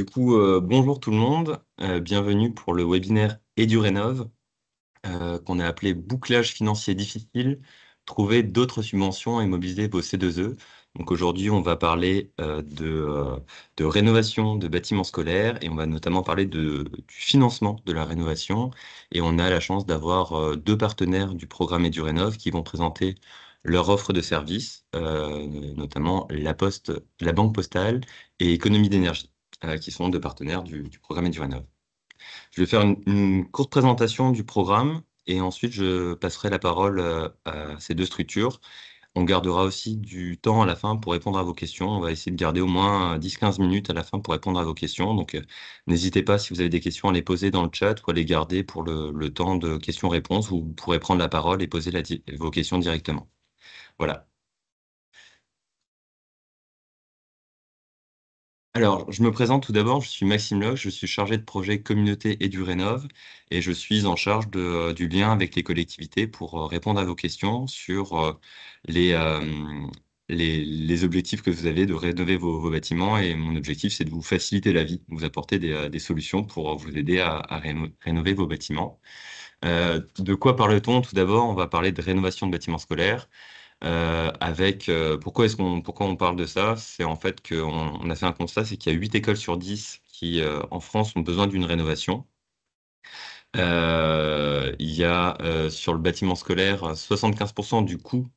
Bonjour tout le monde, bienvenue pour le webinaire EduRénov, qu'on a appelé Bouclage financier difficile, trouver d'autres subventions et mobiliser vos C2E. Donc aujourd'hui, on va parler de rénovation de bâtiments scolaires et on va notamment parler du financement de la rénovation. Et on a la chance d'avoir deux partenaires du programme EduRénov qui vont présenter leur offre de services, notamment la Poste, la Banque Postale et Économie d'énergie, qui sont deux partenaires du programme EduRénov. Je vais faire une courte présentation du programme et ensuite je passerai la parole à ces deux structures. On gardera aussi du temps à la fin pour répondre à vos questions. On va essayer de garder au moins 10-15 minutes à la fin pour répondre à vos questions. Donc, n'hésitez pas, si vous avez des questions, à les poser dans le chat ou à les garder pour le temps de questions-réponses. Vous pourrez prendre la parole et poser vos questions directement. Voilà. Alors, je me présente tout d'abord, je suis Maxime Loch, je suis chargé de projet communauté EduRénov et je suis en charge du lien avec les collectivités pour répondre à vos questions sur les, euh, les objectifs que vous avez de rénover vos bâtiments. Et mon objectif, c'est de vous faciliter la vie, vous apporter des solutions pour vous aider à rénover vos bâtiments. De quoi parle-t-on? Tout d'abord, on va parler de rénovation de bâtiments scolaires. Pourquoi on parle de ça? C'est en fait qu'on a fait un constat, c'est qu'il y a 8 écoles sur 10 qui, en France, ont besoin d'une rénovation. Il y a sur le bâtiment scolaire 75% du coût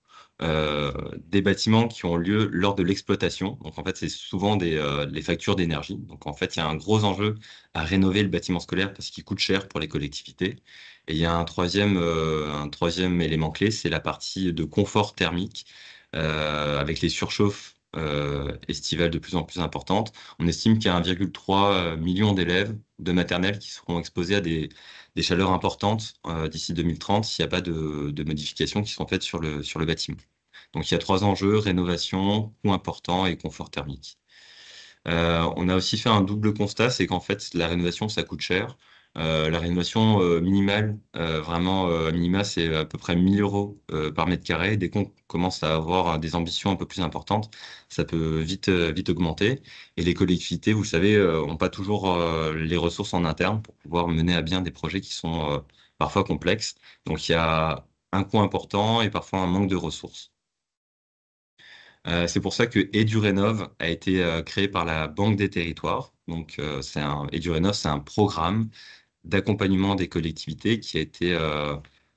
des bâtiments qui ont lieu lors de l'exploitation. Donc en fait, c'est souvent les factures d'énergie. Donc en fait, il y a un gros enjeu à rénover le bâtiment scolaire parce qu'il coûte cher pour les collectivités. Et il y a un troisième élément clé, c'est la partie de confort thermique avec les surchauffes estivales de plus en plus importantes. On estime qu'il y a 1,3 million d'élèves de maternelle qui seront exposés à des chaleurs importantes d'ici 2030 s'il n'y a pas de modifications qui sont faites sur le bâtiment. Donc il y a trois enjeux: rénovation, coût important et confort thermique. On a aussi fait un double constat, c'est qu'en fait la rénovation ça coûte cher. La rénovation minimale, vraiment minima, c'est à peu près 1 000 euros par mètre carré. Dès qu'on commence à avoir des ambitions un peu plus importantes, ça peut vite augmenter. Et les collectivités, vous le savez, n'ont pas toujours les ressources en interne pour pouvoir mener à bien des projets qui sont parfois complexes. Donc il y a un coût important et parfois un manque de ressources. C'est pour ça que EduRénov a été créé par la Banque des Territoires. Donc, EduRénov, c'est un programme d'accompagnement des collectivités qui a été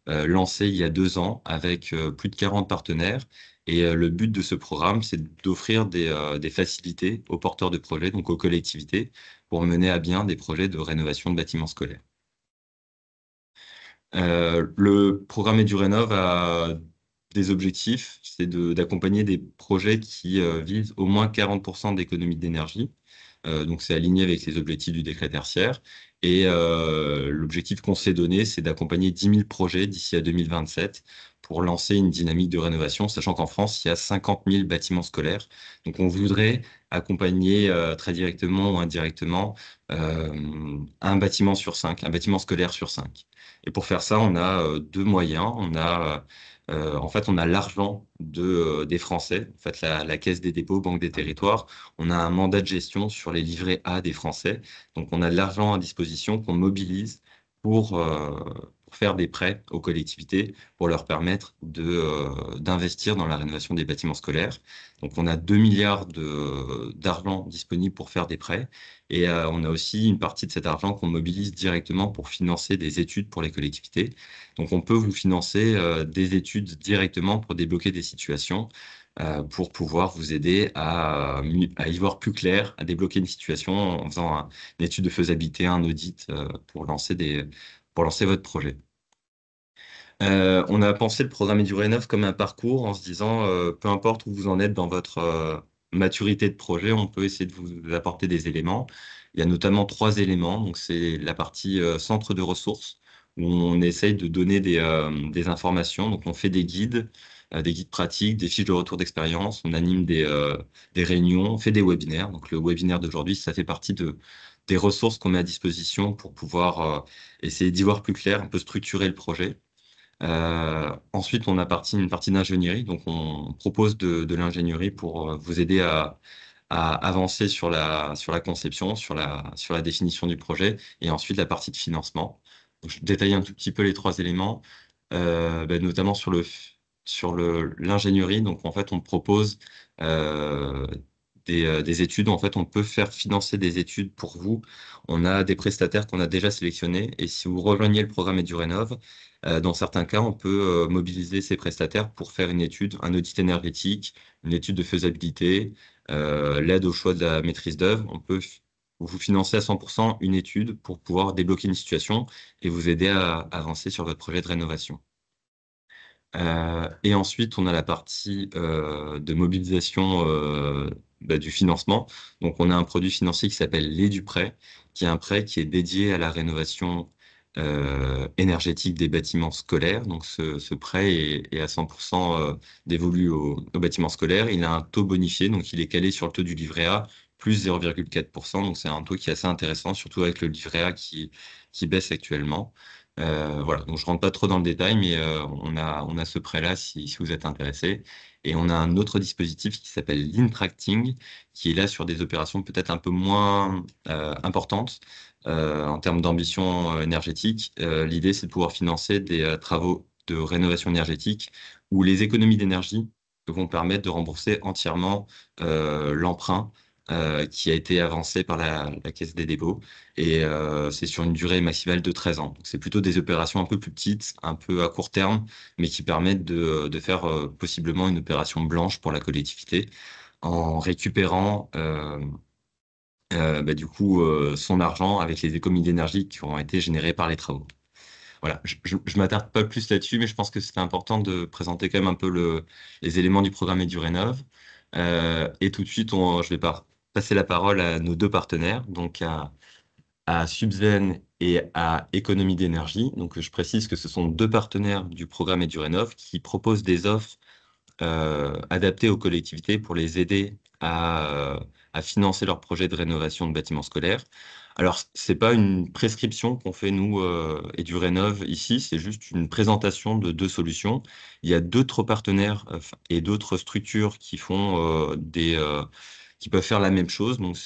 lancé il y a 2 ans avec plus de 40 partenaires. Et le but de ce programme, c'est d'offrir des facilités aux porteurs de projets, donc aux collectivités, pour mener à bien des projets de rénovation de bâtiments scolaires. Le programme EduRénov a des objectifs, c'est d'accompagner des projets qui visent au moins 40% d'économie d'énergie. Donc c'est aligné avec les objectifs du décret tertiaire. Et l'objectif qu'on s'est donné, c'est d'accompagner 10 000 projets d'ici à 2027 pour lancer une dynamique de rénovation, sachant qu'en France, il y a 50 000 bâtiments scolaires. Donc on voudrait accompagner très directement ou indirectement un bâtiment sur 5, un bâtiment scolaire sur 5. Et pour faire ça, on a deux moyens. On a l'argent des Français, en fait, la Caisse des dépôts, Banque des territoires. On a un mandat de gestion sur les livrets A des Français. Donc, on a de l'argent à disposition qu'on mobilise pour faire des prêts aux collectivités pour leur permettre d'investir dans la rénovation des bâtiments scolaires. Donc, on a 2 milliards d'argent disponible pour faire des prêts. Et on a aussi une partie de cet argent qu'on mobilise directement pour financer des études pour les collectivités. Donc, on peut vous financer des études directement pour débloquer des situations, pour pouvoir vous aider à y voir plus clair, à débloquer une situation en faisant une étude de faisabilité, un audit pour lancer votre projet. On a pensé le programme EduRénov comme un parcours en se disant, peu importe où vous en êtes dans votre maturité de projet, on peut essayer de vous apporter des éléments. Il y a notamment 3 éléments. Donc, c'est la partie centre de ressources, où on essaye de donner des informations. Donc, on fait des guides pratiques, des fiches de retour d'expérience, on anime des réunions, on fait des webinaires. Donc, le webinaire d'aujourd'hui, ça fait partie des ressources qu'on met à disposition pour pouvoir essayer d'y voir plus clair, un peu structurer le projet. Ensuite, on a une partie d'ingénierie, donc on propose de l'ingénierie pour vous aider à avancer sur la conception, sur la définition du projet, et ensuite la partie de financement. Donc, je détaille un tout petit peu les trois éléments, notamment sur l'ingénierie. Donc, en fait, on propose euh, des études. En fait, on peut faire financer des études pour vous. On a des prestataires qu'on a déjà sélectionnés, et si vous rejoignez le programme EduRénov, dans certains cas, on peut mobiliser ces prestataires pour faire une étude, un audit énergétique, une étude de faisabilité, l'aide au choix de la maîtrise d'œuvre. On peut vous financer à 100% une étude pour pouvoir débloquer une situation et vous aider à avancer sur votre projet de rénovation. Et ensuite, on a la partie de mobilisation du financement. Donc, on a un produit financier qui s'appelle l'EduPrêt, qui est un prêt qui est dédié à la rénovation énergétique des bâtiments scolaires. Donc, ce prêt est à 100% dévolu aux bâtiments scolaires. Il a un taux bonifié, donc il est calé sur le taux du livret A, plus 0,4%. Donc, c'est un taux qui est assez intéressant, surtout avec le livret A qui baisse actuellement. Voilà, donc je rentre pas trop dans le détail, mais on a ce prêt-là si vous êtes intéressé. Et on a un autre dispositif qui s'appelle l'Intracting, qui est là sur des opérations peut-être un peu moins importantes en termes d'ambition énergétique. L'idée, c'est de pouvoir financer des travaux de rénovation énergétique où les économies d'énergie vont permettre de rembourser entièrement l'emprunt qui a été avancé par la Caisse des dépôts. Et c'est sur une durée maximale de 13 ans. Donc, c'est plutôt des opérations un peu plus petites, un peu à court terme, mais qui permettent de faire possiblement une opération blanche pour la collectivité en récupérant du coup son argent avec les économies d'énergie qui ont été générées par les travaux. Voilà, je m'attarde pas plus là-dessus, mais je pense que c'était important de présenter quand même un peu les éléments du programme EduRénov. Et tout de suite, je vais passer la parole à nos deux partenaires, donc à Subzen et à Économie d'énergie. Donc, je précise que ce sont deux partenaires du programme EduRénov qui proposent des offres adaptées aux collectivités pour les aider à financer leurs projets de rénovation de bâtiments scolaires. Alors, c'est pas une prescription qu'on fait, nous, EduRénov, ici, c'est juste une présentation de deux solutions. Il y a d'autres partenaires et d'autres structures qui font qui peuvent faire la même chose. Donc,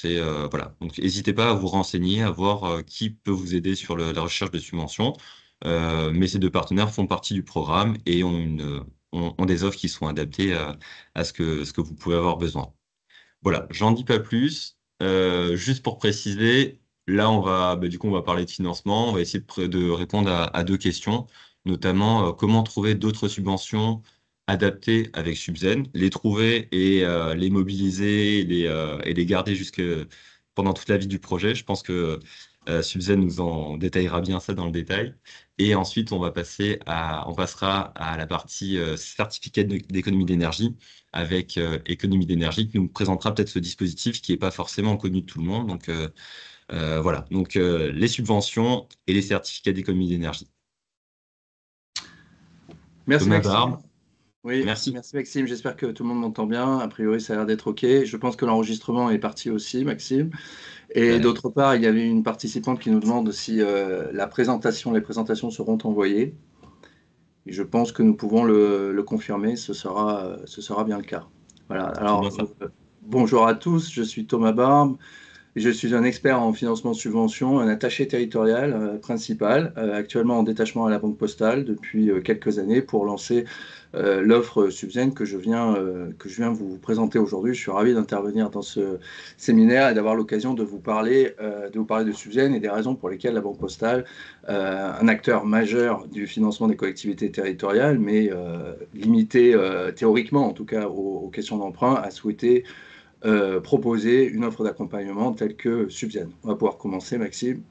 voilà. Donc, n'hésitez pas à vous renseigner, à voir qui peut vous aider sur la recherche de subventions. Mais ces deux partenaires font partie du programme et ont des offres qui sont adaptées à ce que vous pouvez avoir besoin. Voilà, j'en dis pas plus. Juste pour préciser, là, du coup, on va parler de financement. On va essayer de répondre à deux questions, notamment comment trouver d'autres subventions adaptées avec Subzen, les trouver et les mobiliser et les garder pendant toute la vie du projet. Je pense que Subzen nous en détaillera bien ça dans le détail. Et ensuite, on passera à la partie certificat d'économie d'énergie avec Économie d'énergie, qui nous présentera peut-être ce dispositif qui n'est pas forcément connu de tout le monde. Donc voilà, donc les subventions et les certificats d'économie d'énergie. Merci Thomas Maxime. Barbe, Oui, merci. merci Maxime. J'espère que tout le monde m'entend bien. A priori, ça a l'air d'être OK. Je pense que l'enregistrement est parti aussi, Maxime. Et Ouais. d'autre part, il y avait une participante qui nous demande si les présentations seront envoyées. Et je pense que nous pouvons le confirmer. Ce sera bien le cas. Voilà. C'est bien Alors, ça. bonjour à tous. Je suis Thomas Barbe. Je suis un expert en financement de subvention, un attaché territorial principal, actuellement en détachement à la Banque Postale depuis quelques années pour lancer l'offre Subzen que je viens vous présenter aujourd'hui. Je suis ravi d'intervenir dans ce séminaire et d'avoir l'occasion de vous parler de Subzen et des raisons pour lesquelles la Banque Postale, un acteur majeur du financement des collectivités territoriales, mais limité théoriquement en tout cas aux questions d'emprunt, a souhaité proposer une offre d'accompagnement telle que Subzen. On va pouvoir commencer, Maxime.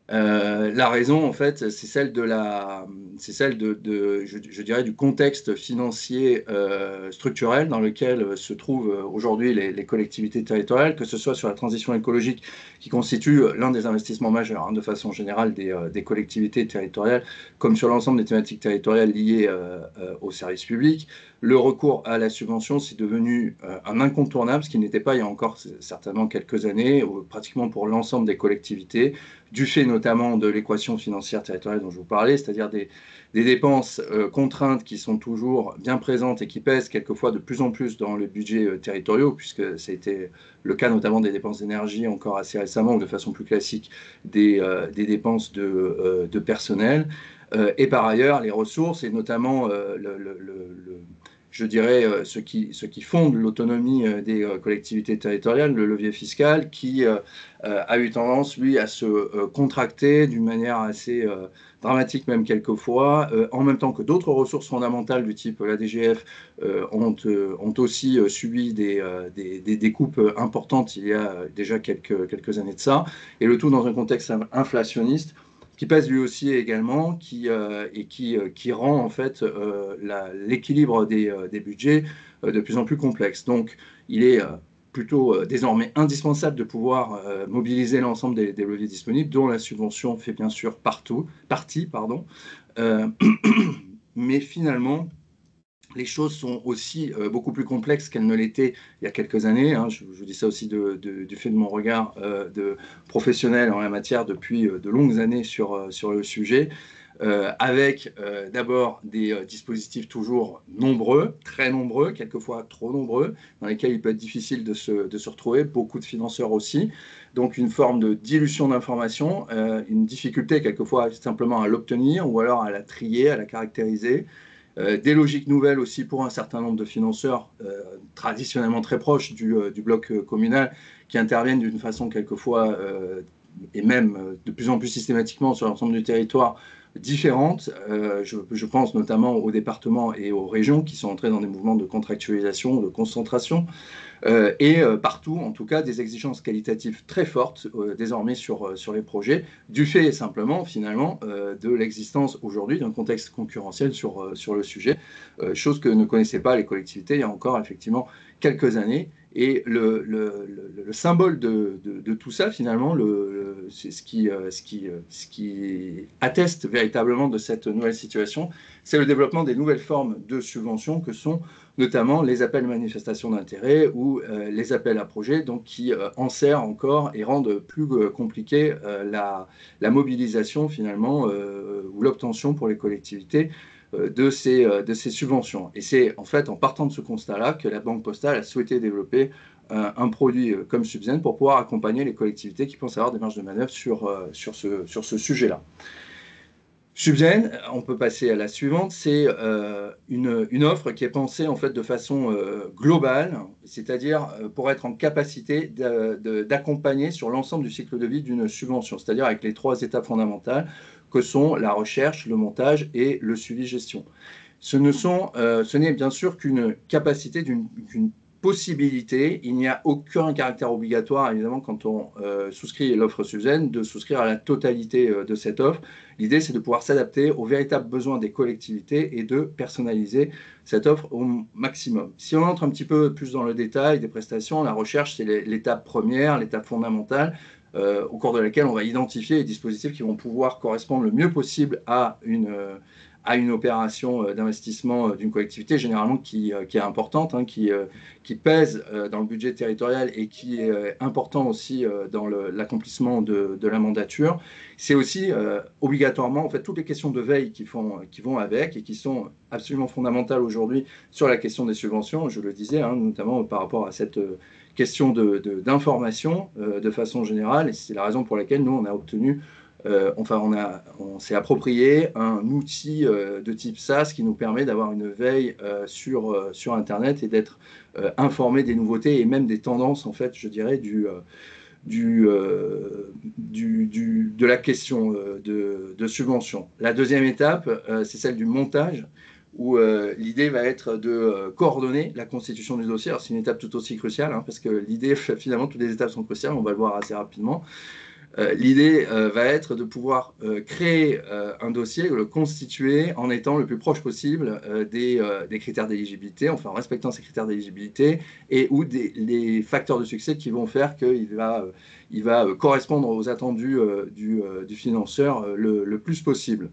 La raison, en fait, c'est celle je dirais, du contexte financier structurel dans lequel se trouvent aujourd'hui les collectivités territoriales, que ce soit sur la transition écologique, qui constitue l'un des investissements majeurs, hein, de façon générale, des collectivités territoriales, comme sur l'ensemble des thématiques territoriales liées aux services publics. Le recours à la subvention, c'est devenu un incontournable, ce qui n'était pas il y a encore certainement quelques années, pratiquement pour l'ensemble des collectivités, du fait notamment de l'équation financière territoriale dont je vous parlais, c'est-à-dire des dépenses contraintes qui sont toujours bien présentes et qui pèsent quelquefois de plus en plus dans les budgets territoriaux, puisque ça a été le cas notamment des dépenses d'énergie encore assez récemment, ou de façon plus classique des dépenses de personnel. Et par ailleurs, les ressources, et notamment je dirais, ce qui fonde l'autonomie des collectivités territoriales, le levier fiscal, qui a eu tendance, lui, à se contracter d'une manière assez dramatique, même quelquefois, en même temps que d'autres ressources fondamentales du type la DGF ont aussi subi des coupes importantes il y a déjà quelques années de ça, et le tout dans un contexte inflationniste qui pèse lui aussi également, qui rend en fait l'équilibre des budgets de plus en plus complexe. Donc, il est plutôt désormais indispensable de pouvoir mobiliser l'ensemble des leviers disponibles, dont la subvention fait bien sûr partie, pardon. Euh, mais finalement, les choses sont aussi beaucoup plus complexes qu'elles ne l'étaient il y a quelques années. Hein. Je dis ça aussi du fait de mon regard de professionnel en la matière depuis de longues années sur le sujet, avec d'abord des dispositifs toujours nombreux, très nombreux, quelquefois trop nombreux, dans lesquels il peut être difficile de se retrouver, beaucoup de financeurs aussi. Donc une forme de dilution d'informations, une difficulté quelquefois simplement à l'obtenir ou alors à la trier, à la caractériser. Des logiques nouvelles aussi pour un certain nombre de financeurs traditionnellement très proches du bloc communal qui interviennent d'une façon quelquefois et même de plus en plus systématiquement sur l'ensemble du territoire différentes. Je pense notamment aux départements et aux régions qui sont entrés dans des mouvements de contractualisation, de concentration. Et partout, en tout cas, des exigences qualitatives très fortes désormais sur les projets, du fait simplement, finalement, de l'existence aujourd'hui d'un contexte concurrentiel sur le sujet, chose que ne connaissaient pas les collectivités il y a encore effectivement quelques années. Et le symbole de tout ça, finalement, c'est ce qui atteste véritablement de cette nouvelle situation, c'est le développement des nouvelles formes de subventions que sont notamment les appels manifestations d'intérêt ou les appels à projets, donc qui enserrent encore et rendent plus compliqué la mobilisation finalement ou l'obtention pour les collectivités de ces subventions. Et c'est en fait en partant de ce constat-là que la Banque Postale a souhaité développer un produit comme Subzen pour pouvoir accompagner les collectivités qui pensent avoir des marges de manœuvre sur ce sujet-là. Subzen, on peut passer à la suivante, c'est une offre qui est pensée en fait de façon globale, c'est-à-dire pour être en capacité d'accompagner sur l'ensemble du cycle de vie d'une subvention, c'est-à-dire avec les 3 étapes fondamentales que sont la recherche, le montage et le suivi-gestion. Ce n'est bien sûr qu'une capacité d'une possibilité. Il n'y a aucun caractère obligatoire, évidemment, quand on souscrit l'offre Subzen, de souscrire à la totalité de cette offre. L'idée, c'est de pouvoir s'adapter aux véritables besoins des collectivités et de personnaliser cette offre au maximum. Si on entre un petit peu plus dans le détail des prestations, la recherche, c'est l'étape première, l'étape fondamentale, au cours de laquelle on va identifier les dispositifs qui vont pouvoir correspondre le mieux possible à une opération d'investissement d'une collectivité, généralement qui est importante, hein, qui pèse dans le budget territorial et qui est important aussi dans l'accomplissement de la mandature. C'est aussi obligatoirement en fait, toutes les questions de veille qui vont avec et qui sont absolument fondamentales aujourd'hui sur la question des subventions, je le disais, hein, notamment par rapport à cette question d'information de façon générale. Et c'est la raison pour laquelle nous, on a obtenu on s'est approprié un outil de type SaaS qui nous permet d'avoir une veille sur Internet et d'être informé des nouveautés et même des tendances, en fait, je dirais, de la question de subvention. La deuxième étape, c'est celle du montage, où l'idée va être de coordonner la constitution du dossier. Alors, c'est une étape tout aussi cruciale, hein, parce que l'idée, finalement, toutes les étapes sont cruciales, on va le voir assez rapidement. L'idée va être de pouvoir créer un dossier, le constituer en étant le plus proche possible des critères d'éligibilité, enfin en respectant ces critères d'éligibilité et ou les facteurs de succès qui vont faire qu'il va correspondre aux attendus du financeur le plus possible.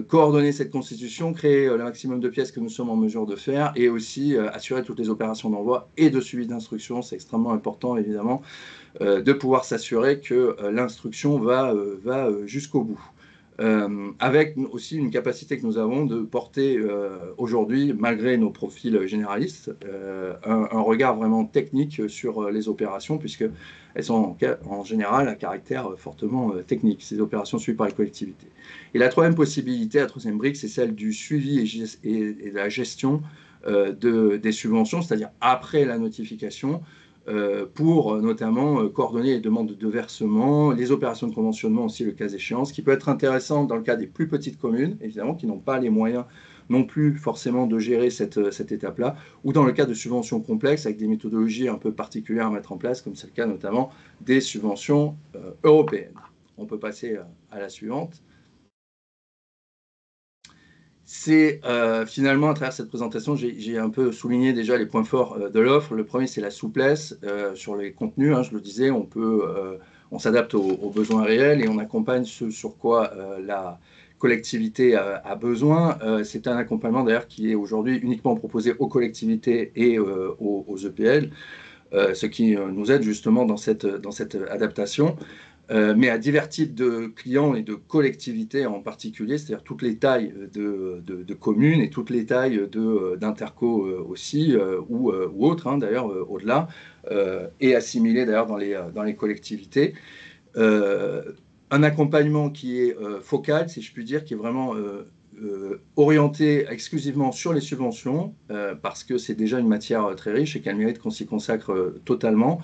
coordonner cette constitution, créer le maximum de pièces que nous sommes en mesure de faire et aussi assurer toutes les opérations d'envoi et de suivi d'instruction. C'est extrêmement important, évidemment, de pouvoir s'assurer que l'instruction va jusqu'au bout. Avec aussi une capacité que nous avons de porter aujourd'hui, malgré nos profils généralistes, un regard vraiment technique sur les opérations, puisqu'elles sont en général à caractère fortement technique, ces opérations suivies par les collectivités. Et la troisième possibilité, la troisième brique, c'est celle du suivi et de la gestion des subventions, c'est-à-dire après la notification, pour notamment coordonner les demandes de versement, les opérations de conventionnement aussi, le cas échéant, ce qui peut être intéressant dans le cas des plus petites communes, évidemment, qui n'ont pas les moyens non plus forcément de gérer cette étape-là, ou dans le cas de subventions complexes avec des méthodologies un peu particulières à mettre en place, comme c'est le cas notamment des subventions européennes. On peut passer à la suivante. C'est finalement, à travers cette présentation, j'ai un peu souligné déjà les points forts de l'offre. Le premier, c'est la souplesse sur les contenus. Je le disais, on s'adapte aux besoins réels et on accompagne ce sur quoi la collectivité a besoin. C'est un accompagnement d'ailleurs qui est aujourd'hui uniquement proposé aux collectivités et aux EPL, ce qui nous aide justement dans cette adaptation. Mais à divers types de clients et de collectivités en particulier, c'est-à-dire toutes les tailles de communes et toutes les tailles d'interco aussi, ou autres, d'ailleurs, au-delà, et assimilées d'ailleurs dans les collectivités. Un accompagnement qui est focal, si je puis dire, qui est vraiment orienté exclusivement sur les subventions, parce que c'est déjà une matière très riche et qu'elle mérite qu'on s'y consacre totalement.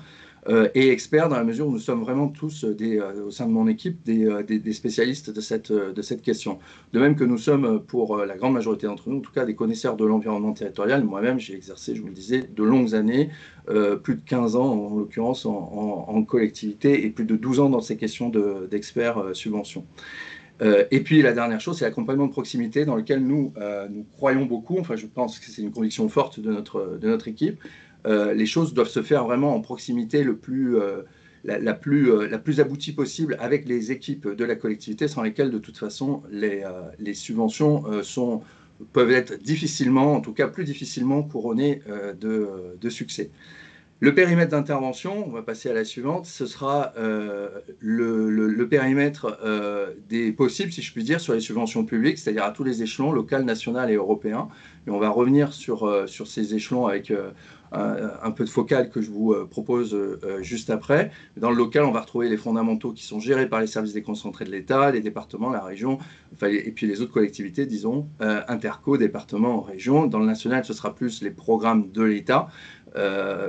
Et expert dans la mesure où nous sommes vraiment tous, au sein de mon équipe, des spécialistes de cette question. De même que nous sommes, pour la grande majorité d'entre nous, en tout cas des connaisseurs de l'environnement territorial. Moi-même, j'ai exercé, je vous le disais, de longues années, plus de 15 ans en l'occurrence en collectivité et plus de 12 ans dans ces questions d'experts subventions. Et puis la dernière chose, c'est l'accompagnement de proximité dans lequel nous croyons beaucoup. Enfin, je pense que c'est une conviction forte de notre équipe. Les choses doivent se faire vraiment en proximité la plus aboutie possible avec les équipes de la collectivité, sans lesquelles de toute façon les subventions peuvent être difficilement, en tout cas plus difficilement couronnées de succès. Le périmètre d'intervention, on va passer à la suivante, ce sera le périmètre des possibles, si je puis dire, sur les subventions publiques, c'est-à-dire à tous les échelons, local, national et européen. Et on va revenir sur ces échelons avec un peu de focal que je vous propose juste après. Dans le local, on va retrouver les fondamentaux qui sont gérés par les services déconcentrés de l'État, les départements, la région, et puis les autres collectivités, disons, interco, départements, régions. Dans le national, ce sera plus les programmes de l'État,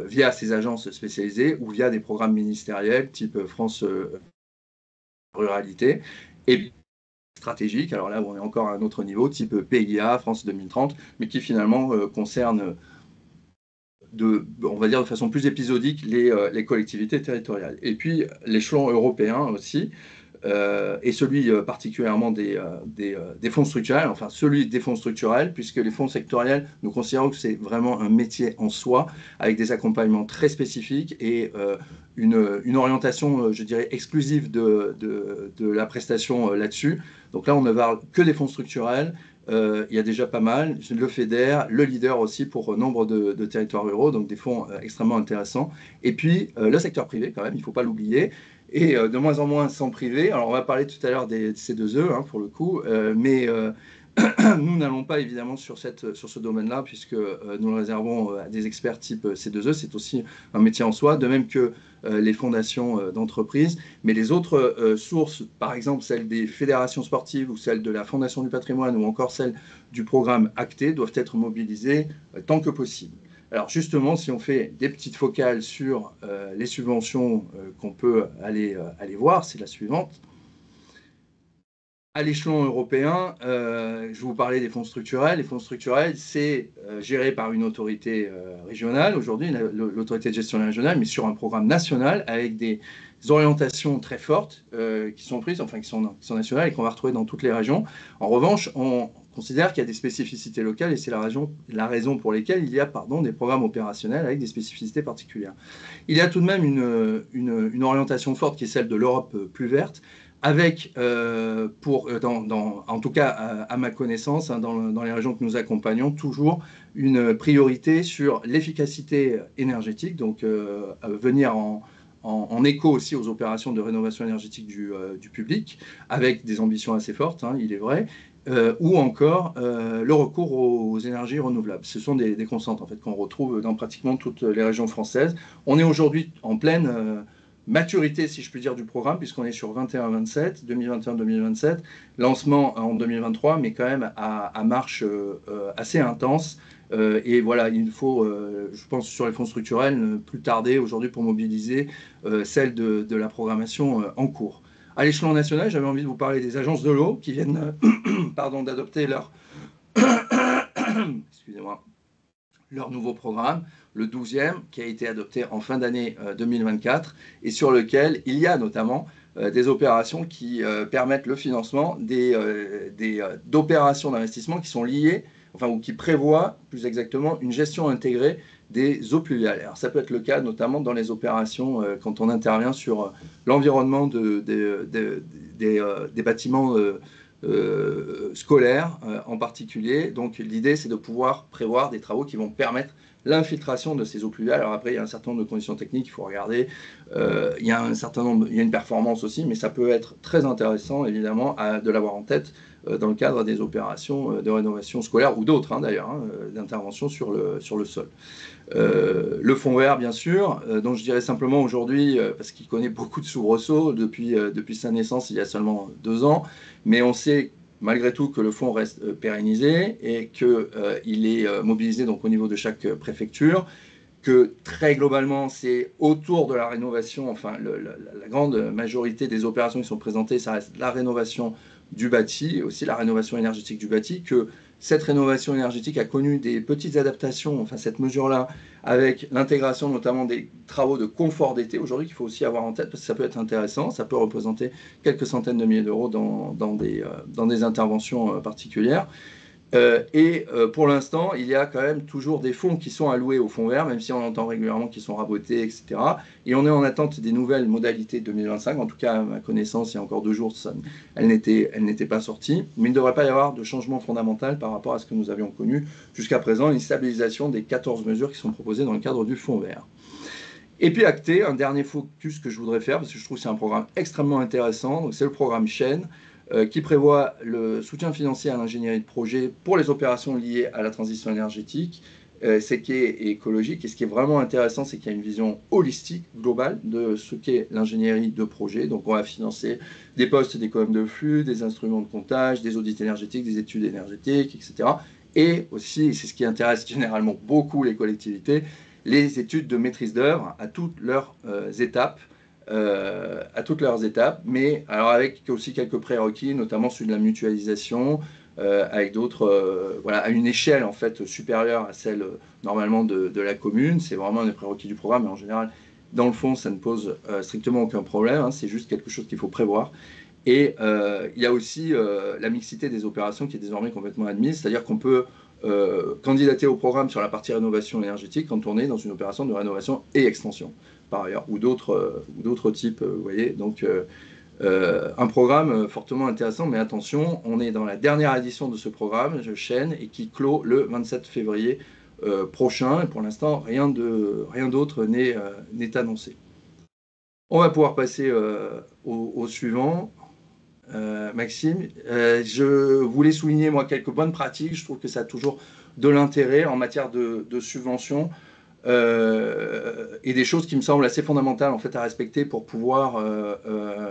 via ces agences spécialisées ou via des programmes ministériels type France Ruralité et stratégiques, alors là où on est encore à un autre niveau, type PIA, France 2030, mais qui finalement concerne on va dire de façon plus épisodique les collectivités territoriales. Et puis l'échelon européen aussi, et celui particulièrement des fonds structurels, enfin celui des fonds structurels, puisque les fonds sectoriels, nous considérons que c'est vraiment un métier en soi, avec des accompagnements très spécifiques et une orientation, je dirais, exclusive de la prestation là-dessus. Donc là, on ne parle que des fonds structurels. Il y a déjà pas mal, le FEDER, le leader aussi pour nombre de territoires ruraux, donc des fonds extrêmement intéressants. Et puis le secteur privé quand même, il ne faut pas l'oublier, et de moins en moins sans privé. Alors on va parler tout à l'heure des C2E pour le coup, mais nous n'allons pas évidemment sur ce domaine-là, puisque nous le réservons à des experts type C2E. C'est aussi un métier en soi, de même que les fondations d'entreprises. Mais les autres sources, par exemple celles des fédérations sportives ou celles de la Fondation du patrimoine ou encore celles du programme Acté, doivent être mobilisées tant que possible. Alors justement, si on fait des petites focales sur les subventions qu'on peut aller voir, c'est la suivante. À l'échelon européen, je vous parlais des fonds structurels. Les fonds structurels, c'est géré par une autorité régionale, aujourd'hui, l'autorité de gestion régionale, mais sur un programme national avec des orientations très fortes qui sont prises, enfin qui sont nationales et qu'on va retrouver dans toutes les régions. En revanche, on considère qu'il y a des spécificités locales et c'est la raison pour laquelle il y a des programmes opérationnels avec des spécificités particulières. Il y a tout de même une orientation forte qui est celle de l'Europe plus verte, avec, en tout cas à ma connaissance, hein, dans les régions que nous accompagnons, toujours une priorité sur l'efficacité énergétique, donc venir en écho aussi aux opérations de rénovation énergétique du public, avec des ambitions assez fortes, hein, il est vrai, ou encore le recours aux énergies renouvelables. Ce sont des constantes en fait, qu'on retrouve dans pratiquement toutes les régions françaises. On est aujourd'hui en pleine maturité, si je puis dire, du programme, puisqu'on est sur 21-27, 2021-2027, lancement en 2023, mais quand même à marche assez intense. Et voilà, il faut, je pense, sur les fonds structurels, ne plus tarder aujourd'hui pour mobiliser celle de la programmation en cours. À l'échelon national, j'avais envie de vous parler des agences de l'eau qui viennent d'adopter leur, excusez-moi, leur nouveau programme, le 12e, qui a été adopté en fin d'année 2024, et sur lequel il y a notamment des opérations qui permettent le financement d'opérations d'investissement qui sont liées, enfin, ou qui prévoient plus exactement une gestion intégrée des eaux pluviales. Alors, ça peut être le cas notamment dans les opérations quand on intervient sur l'environnement des bâtiments scolaires en particulier. Donc l'idée, c'est de pouvoir prévoir des travaux qui vont permettre l'infiltration de ces eaux pluviales. Alors après, il y a un certain nombre de conditions techniques, il faut regarder. Il y a une performance aussi, mais ça peut être très intéressant, évidemment, de l'avoir en tête dans le cadre des opérations de rénovation scolaire ou d'autres, hein, d'ailleurs, hein, d'intervention sur le sol. Le fonds vert, bien sûr, dont je dirais simplement aujourd'hui, parce qu'il connaît beaucoup de soubresauts depuis sa naissance il y a seulement 2 ans, mais on sait malgré tout que le fonds reste pérennisé et qu'il est mobilisé donc, au niveau de chaque préfecture, que très globalement, c'est autour de la rénovation, enfin la grande majorité des opérations qui sont présentées, ça reste la rénovation du bâti, et aussi la rénovation énergétique du bâti, que cette rénovation énergétique a connu des petites adaptations, enfin cette mesure-là, avec l'intégration notamment des travaux de confort d'été, aujourd'hui qu'il faut aussi avoir en tête, parce que ça peut être intéressant, ça peut représenter quelques centaines de milliers d'euros dans des interventions particulières. Pour l'instant, il y a quand même toujours des fonds qui sont alloués au fonds vert, même si on entend régulièrement qu'ils sont rabotés, etc. Et on est en attente des nouvelles modalités 2025. En tout cas, à ma connaissance, il y a encore 2 jours, elle n'était pas sortie. Mais il ne devrait pas y avoir de changement fondamental par rapport à ce que nous avions connu jusqu'à présent, une stabilisation des 14 mesures qui sont proposées dans le cadre du fonds vert. Et puis acté, un dernier focus que je voudrais faire, parce que je trouve que c'est un programme extrêmement intéressant, c'est le programme Chaîne, qui prévoit le soutien financier à l'ingénierie de projet pour les opérations liées à la transition énergétique, ce qui est écologique. Et ce qui est vraiment intéressant, c'est qu'il y a une vision holistique, globale, de ce qu'est l'ingénierie de projet. Donc on va financer des postes d'économie de flux, des instruments de comptage, des audits énergétiques, des études énergétiques, etc. Et aussi, c'est ce qui intéresse généralement beaucoup les collectivités, les études de maîtrise d'œuvre à toutes leurs étapes. Mais alors avec aussi quelques prérequis, notamment celui de la mutualisation, avec d'autres, voilà, à une échelle en fait supérieure à celle normalement de la commune. C'est vraiment un des prérequis du programme, mais en général, dans le fond, ça ne pose strictement aucun problème, hein, c'est juste quelque chose qu'il faut prévoir. Et il y a aussi la mixité des opérations qui est désormais complètement admise, c'est-à-dire qu'on peut candidater au programme sur la partie rénovation énergétique quand on est dans une opération de rénovation et extension, par ailleurs, ou d'autres types, vous voyez. Donc, un programme fortement intéressant, mais attention, on est dans la dernière édition de ce programme, Chaîne, et qui clôt le 27 février prochain, et pour l'instant, rien d'autre n'est annoncé. On va pouvoir passer au suivant. Maxime, je voulais souligner moi quelques bonnes pratiques. Je trouve que ça a toujours de l'intérêt en matière de subventions et des choses qui me semblent assez fondamentales en fait à respecter pour pouvoir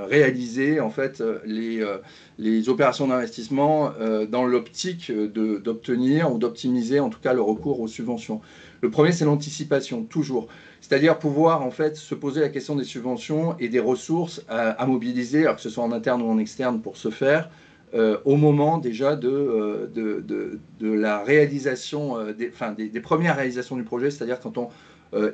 réaliser en fait les opérations d'investissement dans l'optique d'obtenir ou d'optimiser en tout cas le recours aux subventions. Le premier, c'est l'anticipation, toujours. C'est-à-dire pouvoir en fait se poser la question des subventions et des ressources à mobiliser, alors que ce soit en interne ou en externe pour ce faire, au moment déjà de la réalisation, des premières réalisations du projet, c'est-à-dire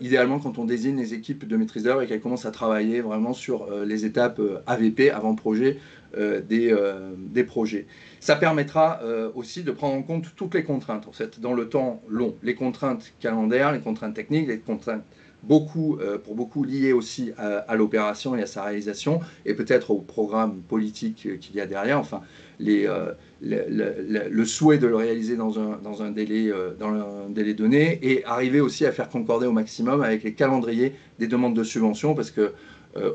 idéalement quand on désigne les équipes de maîtrise d'œuvre et qu'elles commencent à travailler vraiment sur les étapes AVP, avant-projet, des projets. Ça permettra aussi de prendre en compte toutes les contraintes, en fait, dans le temps long. Les contraintes calendaires, les contraintes techniques, les contraintes pour beaucoup lié aussi à l'opération et à sa réalisation, et peut-être au programme politique qu'il y a derrière, enfin, le souhait de le réaliser dans un délai donné, et arriver aussi à faire concorder au maximum avec les calendriers des demandes de subventions, parce que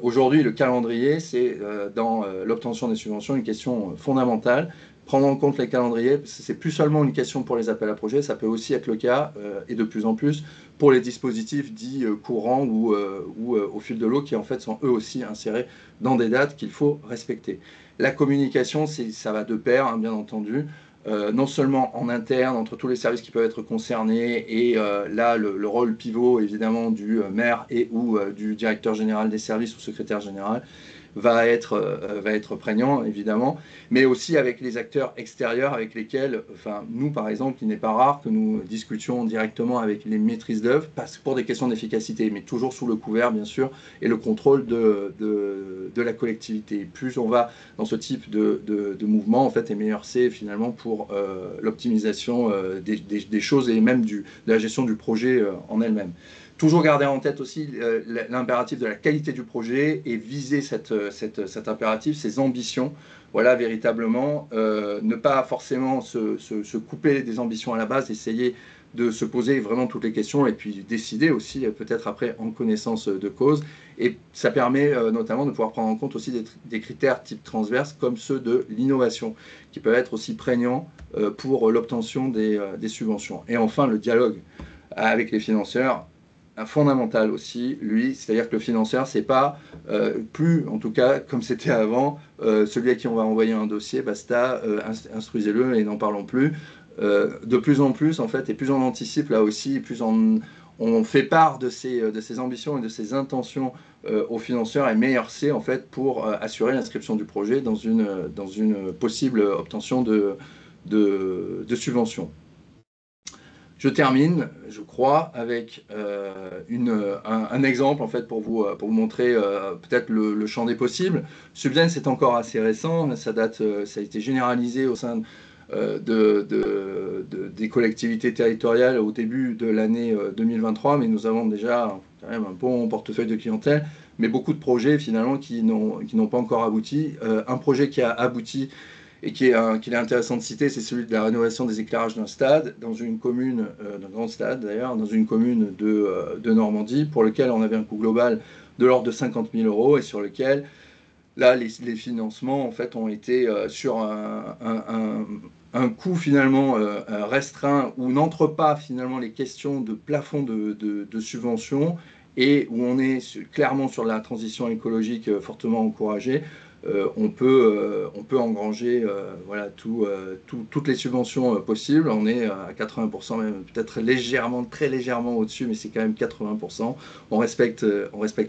aujourd'hui, le calendrier, c'est dans l'obtention des subventions une question fondamentale. Prendre en compte les calendriers, c'est plus seulement une question pour les appels à projets, ça peut aussi être le cas, et de plus en plus, pour les dispositifs dits courants ou au fil de l'eau, qui en fait sont eux aussi insérés dans des dates qu'il faut respecter. La communication, ça va de pair, hein, bien entendu. Non seulement en interne, entre tous les services qui peuvent être concernés, et là, le rôle pivot, évidemment, du maire et ou du directeur général des services ou secrétaire général, va être prégnant, évidemment, mais aussi avec les acteurs extérieurs avec lesquels, enfin, nous, par exemple, il n'est pas rare que nous discutions directement avec les maîtrises d'œuvre, pour des questions d'efficacité, mais toujours sous le couvert, bien sûr, et le contrôle de la collectivité. Plus on va dans ce type de mouvement, en fait, et meilleur c'est finalement pour l'optimisation des choses et même de la gestion du projet en elle-même. Toujours garder en tête aussi l'impératif de la qualité du projet et viser cet impératif, ces ambitions. Voilà, véritablement, ne pas forcément se couper des ambitions à la base, essayer de se poser vraiment toutes les questions et puis décider aussi, peut-être après, en connaissance de cause. Et ça permet notamment de pouvoir prendre en compte aussi des critères type transverse, comme ceux de l'innovation, qui peuvent être aussi prégnants pour l'obtention des subventions. Et enfin, le dialogue avec les financeurs, fondamental aussi, lui, c'est-à-dire que le financeur, c'est pas plus, en tout cas, comme c'était avant, celui à qui on va envoyer un dossier, basta, instruisez-le et n'en parlons plus. De plus en plus, en fait, et plus on anticipe là aussi, plus on fait part de ses ambitions et de ses intentions aux financeurs, et meilleur c'est en fait pour assurer l'inscription du projet dans une possible obtention de subventions. Je termine, je crois, avec un exemple en fait pour vous montrer peut-être le champ des possibles. Subden, c'est encore assez récent, ça a été généralisé au sein des collectivités territoriales au début de l'année 2023, mais nous avons déjà quand même un bon portefeuille de clientèle, mais beaucoup de projets finalement qui n'ont pas encore abouti. Un projet qui a abouti et qu'il est intéressant de citer, c'est celui de la rénovation des éclairages d'un stade, dans une commune, d'un grand stade d'ailleurs, dans une commune de Normandie, pour lequel on avait un coût global de l'ordre de 50 000 euros, et sur lequel, là, les financements, en fait, ont été sur un coût finalement restreint, où n'entrent pas finalement les questions de plafond de subvention, et où on est clairement sur la transition écologique fortement encouragée. On peut engranger voilà, toutes les subventions possibles. On est à 80%, même peut-être légèrement, très légèrement au-dessus, mais c'est quand même 80%. On respecte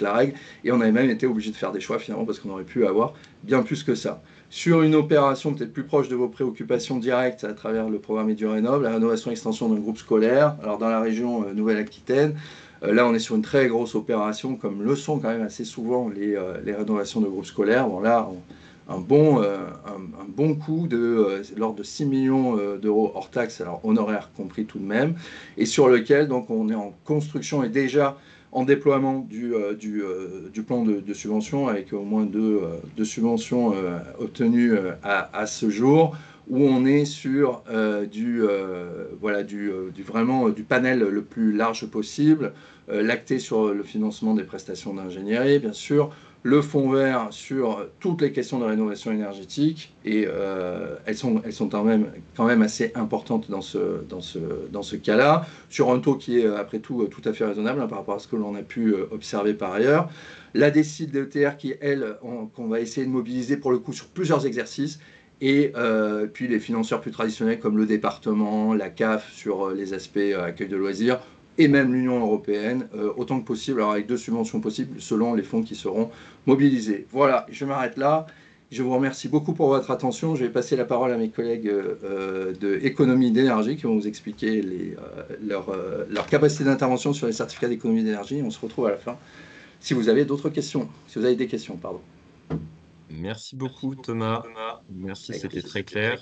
la règle, et on avait même été obligé de faire des choix finalement, parce qu'on aurait pu avoir bien plus que ça. Sur une opération peut-être plus proche de vos préoccupations directes à travers le programme EduRénov, la rénovation et extension d'un groupe scolaire, alors dans la région Nouvelle-Aquitaine. Là, on est sur une très grosse opération, comme le sont quand même assez souvent les rénovations de groupes scolaires. Bon, là, un bon coût de l'ordre de 6 millions d'euros hors taxes, alors honoraires compris tout de même, et sur lequel donc on est en construction et déjà en déploiement du plan de subvention, avec au moins deux subventions obtenues à ce jour, où on est sur voilà, vraiment du panel le plus large possible, l'acté sur le financement des prestations d'ingénierie, bien sûr, le fonds vert sur toutes les questions de rénovation énergétique, et elles sont quand même assez importantes dans ce cas-là, sur un taux qui est après tout à fait raisonnable, hein, par rapport à ce que l'on a pu observer par ailleurs. La décide DETR qui, elle, qu'on va essayer de mobiliser pour le coup sur plusieurs exercices, et puis les financeurs plus traditionnels comme le département, la CAF sur les aspects accueil de loisirs, et même l'Union européenne, autant que possible, alors avec deux subventions possibles selon les fonds qui seront mobilisés. Voilà, je m'arrête là. Je vous remercie beaucoup pour votre attention. Je vais passer la parole à mes collègues de économie d'énergie, qui vont vous expliquer leur capacité d'intervention sur les certificats d'économie d'énergie. On se retrouve à la fin. Si vous avez d'autres questions, si vous avez des questions, pardon. Merci beaucoup, Thomas. Merci, c'était très clair.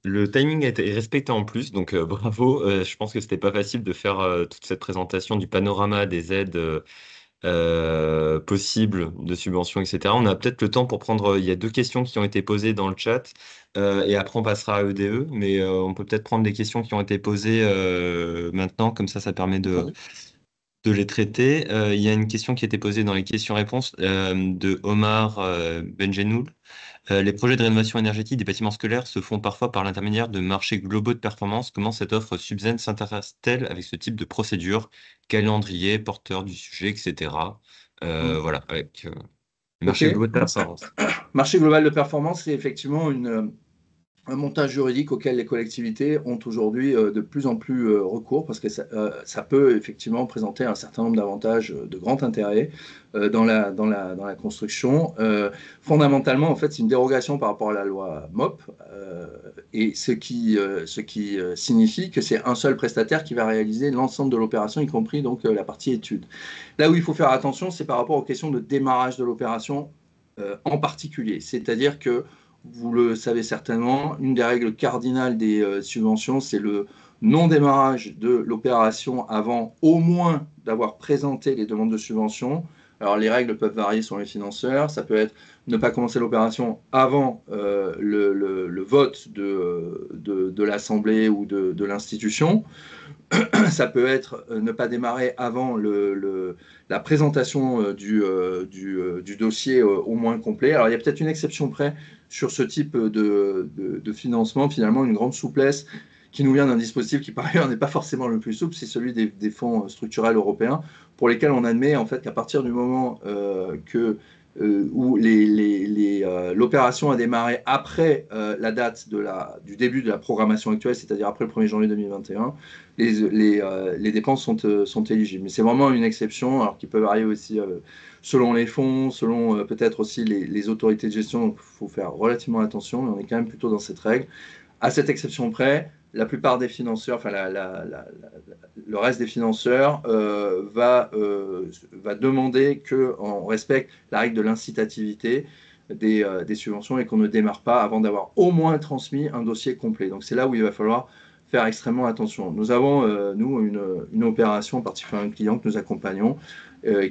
Le timing a été respecté en plus, donc bravo. Je pense que c'était pas facile de faire toute cette présentation du panorama des aides possibles de subventions, etc. On a peut-être le temps pour prendre. Il y a deux questions qui ont été posées dans le chat, et après on passera à EDE, mais on peut peut-être prendre les questions qui ont été posées maintenant, comme ça permet Entendu. de les traiter. Il y a une question qui a été posée dans les questions-réponses de Omar Benjenoul. Les projets de rénovation énergétique des bâtiments scolaires se font parfois par l'intermédiaire de marchés globaux de performance. Comment cette offre Subzen s'intéresse-t-elle avec ce type de procédure, calendrier, porteur du sujet, etc. Mm. Voilà, avec le Ok. marché global de performance. Marché global de performance, c'est effectivement un montage juridique auquel les collectivités ont aujourd'hui de plus en plus recours parce que ça peut effectivement présenter un certain nombre d'avantages de grand intérêt dans la construction. Fondamentalement, en fait, c'est une dérogation par rapport à la loi MOP et ce qui signifie que c'est un seul prestataire qui va réaliser l'ensemble de l'opération, y compris donc la partie étude. Là où il faut faire attention, c'est par rapport aux questions de démarrage de l'opération en particulier. C'est-à-dire que vous le savez certainement, une des règles cardinales des subventions, c'est le non-démarrage de l'opération avant au moins d'avoir présenté les demandes de subvention. Alors les règles peuvent varier sur les financeurs, ça peut être ne pas commencer l'opération avant le vote de l'Assemblée ou de l'institution. Ça peut être ne pas démarrer avant la présentation du dossier au moins complet. Alors il y a peut-être une exception près sur ce type de financement, finalement une grande souplesse qui nous vient d'un dispositif qui par ailleurs n'est pas forcément le plus souple, c'est celui des fonds structurels européens, pour lesquels on admet en fait qu'à partir du moment où l'opération a démarré après la date du début de la programmation actuelle, c'est-à-dire après le 1er janvier 2021, les dépenses sont éligibles. Mais c'est vraiment une exception, alors qui peut varier aussi selon les fonds, selon peut-être aussi les autorités de gestion, donc il faut faire relativement attention, mais on est quand même plutôt dans cette règle. À cette exception près, la plupart des financeurs, enfin le reste des financeurs va demander qu'on respecte la règle de l'incitativité des subventions et qu'on ne démarre pas avant d'avoir au moins transmis un dossier complet. Donc c'est là où il va falloir faire extrêmement attention. Nous avons, nous, une opération, en particulier un client que nous accompagnons,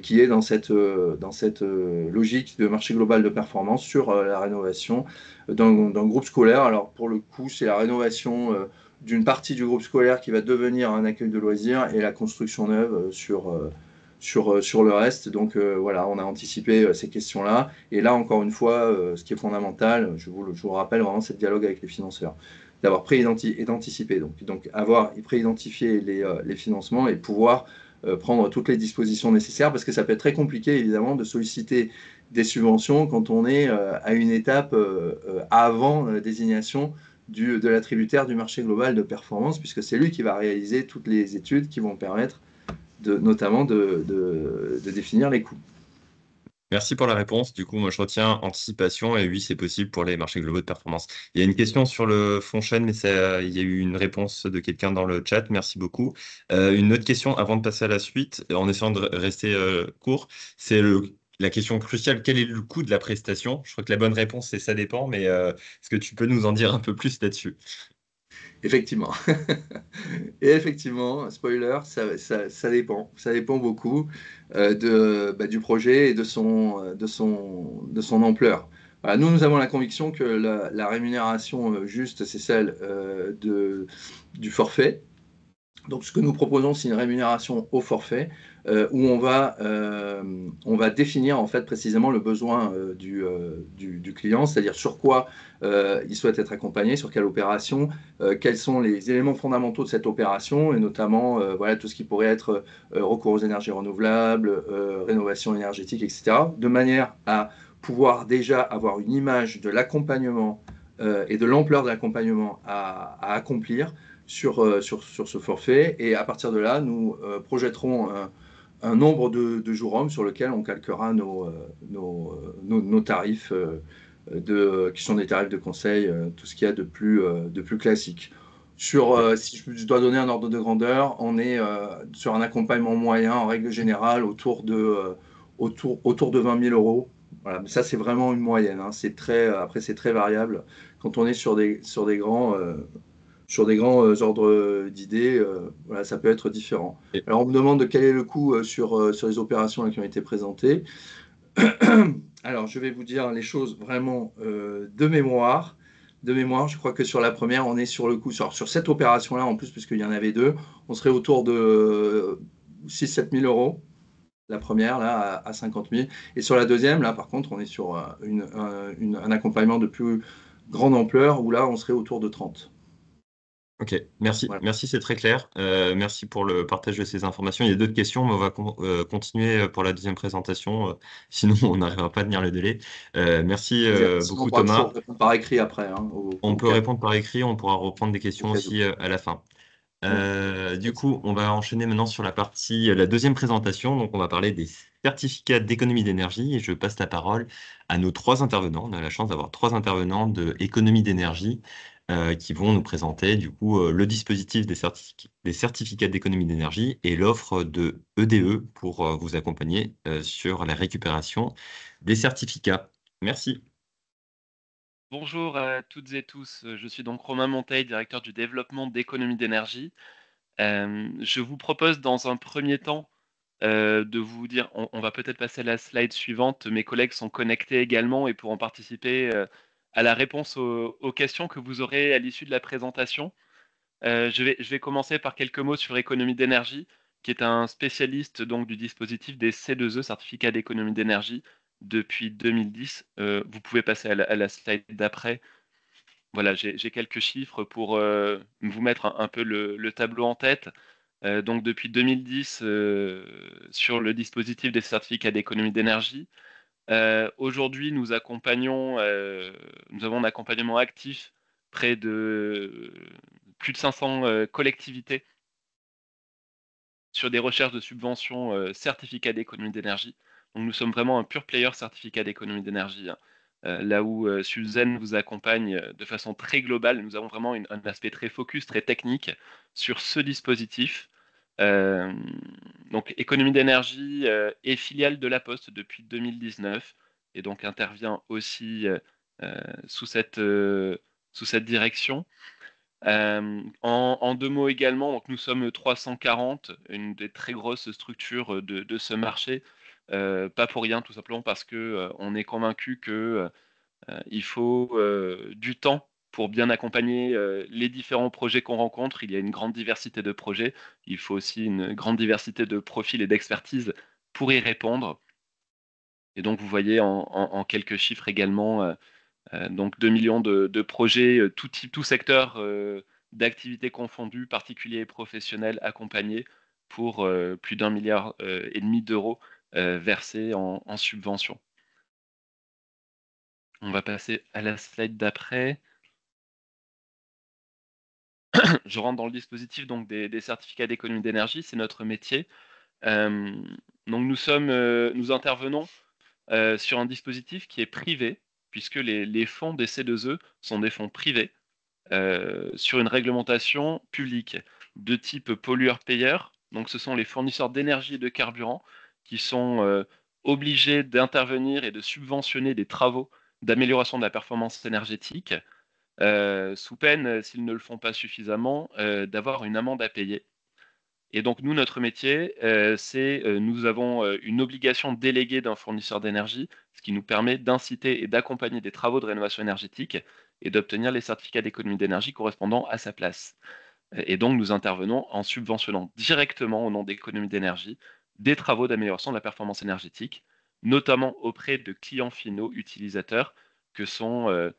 qui est dans cette logique de marché global de performance sur la rénovation d'un groupe scolaire. Alors pour le coup, c'est la rénovation d'une partie du groupe scolaire qui va devenir un accueil de loisirs et la construction neuve sur le reste. Donc voilà, on a anticipé ces questions-là. Et là, encore une fois, ce qui est fondamental, je vous rappelle vraiment, c'est le dialogue avec les financeurs. D'avoir et d'anticiper. Donc avoir préidentifié les financements et pouvoir prendre toutes les dispositions nécessaires, parce que ça peut être très compliqué, évidemment, de solliciter des subventions quand on est à une étape avant la désignation de l'attributaire du marché global de performance, puisque c'est lui qui va réaliser toutes les études qui vont permettre notamment de définir les coûts. Merci pour la réponse. Du coup, moi, je retiens anticipation et oui, c'est possible pour les marchés globaux de performance. Il y a une question sur le fonds chaîne, mais il y a eu une réponse de quelqu'un dans le chat. Merci beaucoup. Une autre question avant de passer à la suite, en essayant de rester court, c'est la question cruciale. Quel est le coût de la prestation? Je crois que la bonne réponse, c'est ça dépend, mais est-ce que tu peux nous en dire un peu plus là-dessus? Effectivement. Et effectivement, spoiler, ça dépend. Ça dépend beaucoup du projet et de son ampleur. Voilà, nous avons la conviction que la rémunération juste, c'est celle du forfait. Donc, ce que nous proposons, c'est une rémunération au forfait où on va définir en fait précisément le besoin du client, c'est-à-dire sur quoi il souhaite être accompagné, sur quelle opération, quels sont les éléments fondamentaux de cette opération, et notamment voilà, tout ce qui pourrait être recours aux énergies renouvelables, rénovation énergétique, etc., de manière à pouvoir déjà avoir une image de l'accompagnement et de l'ampleur de l'accompagnement à accomplir sur ce forfait. Et à partir de là, nous projetterons un nombre de jours hommes sur lequel on calquera nos tarifs qui sont des tarifs de conseil, tout ce qu'il y a de plus classique. Si je dois donner un ordre de grandeur, on est sur un accompagnement moyen en règle générale autour de 20 000 euros Voilà, mais ça, c'est vraiment une moyenne, hein. Après, c'est très variable. Quand on est sur des grands ordres d'idées, voilà, ça peut être différent. Et- Alors, on me demande de quel est le coût sur les opérations là, qui ont été présentées. Alors, je vais vous dire les choses vraiment de mémoire. De mémoire, je crois que sur la première, on est sur le coup, sur cette opération-là, en plus, puisqu'il y en avait deux, on serait autour de 6-7 000 euros. La première, là, à 50 000. Et sur la deuxième, là, par contre, on est sur un accompagnement de plus grande ampleur, où là, on serait autour de 30. Ok, merci. Voilà. Merci, c'est très clair. Merci pour le partage de ces informations. Il y a d'autres questions, mais on va continuer pour la deuxième présentation. Sinon, on n'arrivera pas à tenir le délai. Merci Sinon, on beaucoup, pourra toujours Thomas. répondre par écrit après, hein, On peut répondre par écrit, on pourra reprendre des au questions cas où. aussi à la fin. Bon. Du coup, on va enchaîner maintenant sur la deuxième présentation. Donc, on va parler des certificats d'économie d'énergie et je passe la parole à nos trois intervenants. On a la chance d'avoir trois intervenants de économie d'énergie qui vont nous présenter du coup le dispositif des certificats d'économie d'énergie et l'offre de EDE pour vous accompagner sur la récupération des certificats. Merci. Bonjour à toutes et tous, je suis donc Romain Monteil, directeur du développement d'économie d'énergie. Je vous propose dans un premier temps de vous dire, on va peut-être passer à la slide suivante, mes collègues sont connectés également et pourront participer à la réponse aux questions que vous aurez à l'issue de la présentation. Je vais commencer par quelques mots sur économie d'énergie, qui est un spécialiste donc du dispositif des C2E, certificats d'économie d'énergie, depuis 2010. Vous pouvez passer à la slide d'après. Voilà, j'ai quelques chiffres pour vous mettre un peu le tableau en tête. Donc depuis 2010, sur le dispositif des certificats d'économie d'énergie. Aujourd'hui, nous avons un accompagnement actif près de plus de 500 collectivités sur des recherches de subventions certificats d'économie d'énergie. Donc nous sommes vraiment un pur player certificat d'économie d'énergie, hein. Là où Suzanne vous accompagne de façon très globale, nous avons vraiment un aspect très focus, très technique sur ce dispositif. Euh, donc économie d'énergie est filiale de La Poste depuis 2019 et donc intervient aussi euh, sous sous cette direction. En deux mots également, donc nous sommes 340, une des très grosses structures de ce marché. Pas pour rien, tout simplement parce que on est convaincu que il faut du temps pour bien accompagner les différents projets qu'on rencontre. Il y a une grande diversité de projets. Il faut aussi une grande diversité de profils et d'expertise pour y répondre. Et donc, vous voyez en quelques chiffres également donc 2 millions de projets, tout type, tout secteur d'activités confondues, particuliers et professionnels, accompagnés pour plus d'un milliard et demi d'euros versés en subventions. On va passer à la slide d'après. Je rentre dans le dispositif donc des certificats d'économie d'énergie, c'est notre métier. Euh, donc nous intervenons sur un dispositif qui est privé, puisque les fonds des C2E sont des fonds privés sur une réglementation publique de type pollueur-payeur. Donc, ce sont les fournisseurs d'énergie et de carburant qui sont obligés d'intervenir et de subventionner des travaux d'amélioration de la performance énergétique, sous peine, s'ils ne le font pas suffisamment, d'avoir une amende à payer. Et donc, nous, notre métier, nous avons une obligation déléguée d'un fournisseur d'énergie, ce qui nous permet d'inciter et d'accompagner des travaux de rénovation énergétique et d'obtenir les certificats d'économie d'énergie correspondant à sa place. Et donc, nous intervenons en subventionnant directement au nom d'économie d'énergie des travaux d'amélioration de la performance énergétique, notamment auprès de clients finaux utilisateurs que sont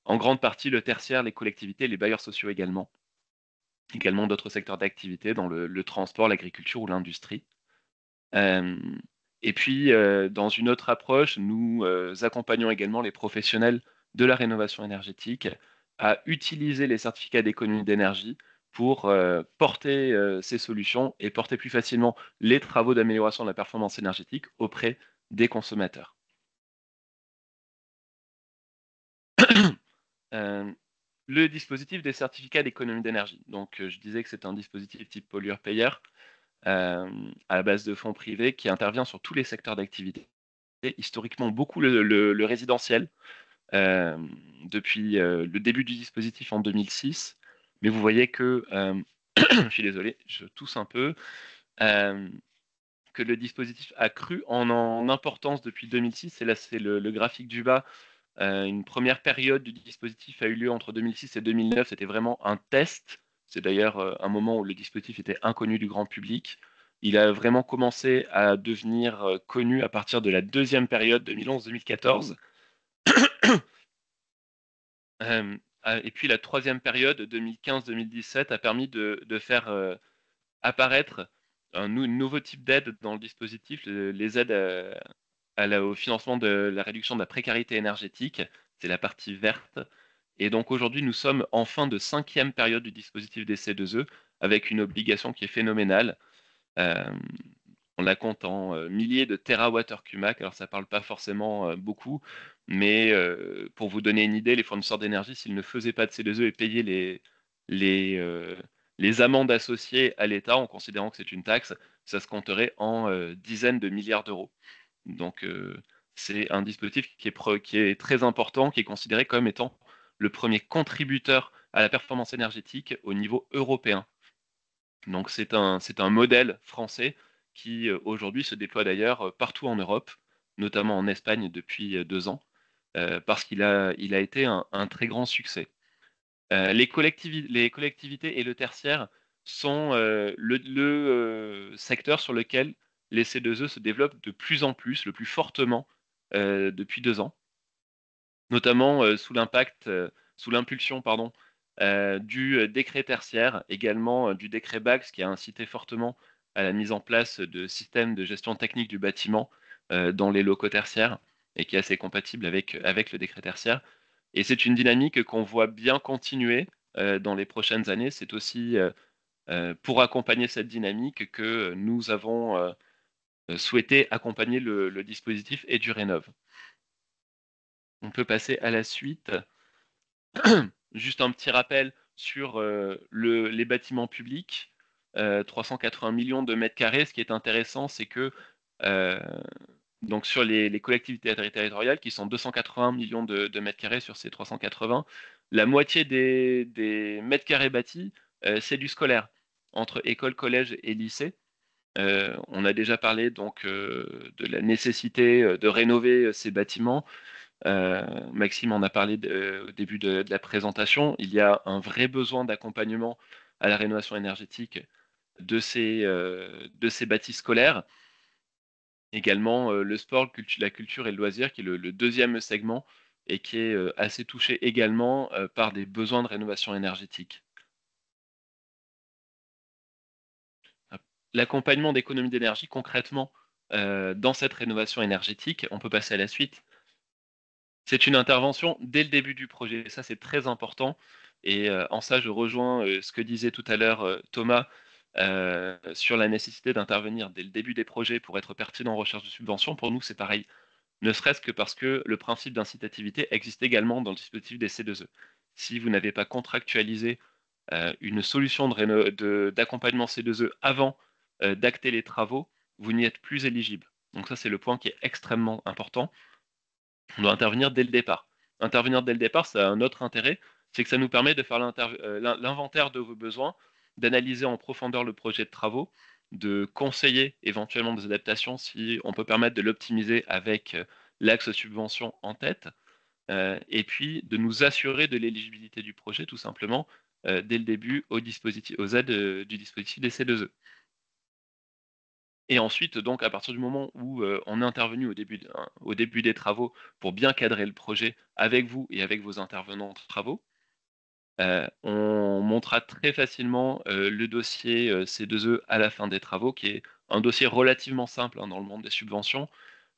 en grande partie le tertiaire, les collectivités, les bailleurs sociaux également d'autres secteurs d'activité dans le transport, l'agriculture ou l'industrie. Euh, et puis, dans une autre approche, nous accompagnons également les professionnels de la rénovation énergétique à utiliser les certificats d'économie d'énergie pour porter ces solutions et porter plus facilement les travaux d'amélioration de la performance énergétique auprès des consommateurs. Euh, le dispositif des certificats d'économie d'énergie. Donc, je disais que c'est un dispositif type pollueur-payeur à la base de fonds privés qui intervient sur tous les secteurs d'activité. historiquement beaucoup le résidentiel euh, depuis le début du dispositif en 2006. Mais vous voyez que, je suis désolé, je tousse un peu, euh, que le dispositif a cru en importance depuis 2006. Et là, c'est le graphique du bas. Une première période du dispositif a eu lieu entre 2006 et 2009. C'était vraiment un test. C'est d'ailleurs un moment où le dispositif était inconnu du grand public. Il a vraiment commencé à devenir connu à partir de la deuxième période 2011-2014. Et puis la troisième période 2015-2017 a permis de faire apparaître un nouveau type d'aide dans le dispositif, les aides au financement de la réduction de la précarité énergétique. C'est la partie verte. Et donc aujourd'hui, nous sommes en fin de cinquième période du dispositif des C2E avec une obligation qui est phénoménale. Euh, on la compte en milliers de TWh. Alors ça ne parle pas forcément beaucoup, mais pour vous donner une idée, les fournisseurs d'énergie, s'ils ne faisaient pas de C2E et payaient les, euh, les amendes associées à l'État en considérant que c'est une taxe, ça se compterait en dizaines de milliards d'euros. Donc c'est un dispositif qui est très important, qui est considéré comme étant le premier contributeur à la performance énergétique au niveau européen. Donc c'est un modèle français qui aujourd'hui se déploie d'ailleurs partout en Europe, notamment en Espagne depuis 2 ans, parce il a été un très grand succès. Les collectivités et le tertiaire sont le secteur sur lequel les C2E se développent de plus en plus, le plus fortement depuis 2 ans, notamment sous l'impulsion, pardon, du décret tertiaire, également du décret BACS qui a incité fortement à la mise en place de systèmes de gestion technique du bâtiment dans les locaux tertiaires et qui est assez compatible avec le décret tertiaire. Et c'est une dynamique qu'on voit bien continuer dans les prochaines années. C'est aussi pour accompagner cette dynamique que nous avons souhaité accompagner le dispositif et du Rénov'. On peut passer à la suite. Juste un petit rappel sur les bâtiments publics. 380 millions de mètres carrés. Ce qui est intéressant, c'est que euh, donc sur les collectivités territoriales, qui sont 280 millions de mètres carrés sur ces 380, la moitié des mètres carrés bâtis, c'est du scolaire, entre école, collège et lycée. On a déjà parlé donc de la nécessité de rénover ces bâtiments. Maxime en a parlé au début de la présentation. Il y a un vrai besoin d'accompagnement à la rénovation énergétique de ces bâtis scolaires. Également le sport, la culture et le loisir, qui est le deuxième segment et qui est assez touché également par des besoins de rénovation énergétique. L'accompagnement d'économie d'énergie, concrètement, dans cette rénovation énergétique, on peut passer à la suite. C'est une intervention dès le début du projet. Ça, c'est très important. Et en ça, je rejoins ce que disait tout à l'heure Thomas sur la nécessité d'intervenir dès le début des projets pour être pertinent en recherche de subventions. Pour nous, c'est pareil. Ne serait-ce que parce que le principe d'incitativité existe également dans le dispositif des C2E. Si vous n'avez pas contractualisé une solution d'accompagnement C2E avant d'acter les travaux, vous n'y êtes plus éligible. Donc ça, c'est le point qui est extrêmement important. On doit intervenir dès le départ. Intervenir dès le départ, ça a un autre intérêt, c'est que ça nous permet de faire l'inventaire de vos besoins, d'analyser en profondeur le projet de travaux, de conseiller éventuellement des adaptations si on peut permettre de l'optimiser avec l'axe subvention en tête, et puis de nous assurer de l'éligibilité du projet tout simplement dès le début aux aides du dispositif des C2E. Et ensuite, donc, à partir du moment où on est intervenu au début des travaux pour bien cadrer le projet avec vous et avec vos intervenants de travaux, on montera très facilement le dossier C2E à la fin des travaux, qui est un dossier relativement simple dans le monde des subventions.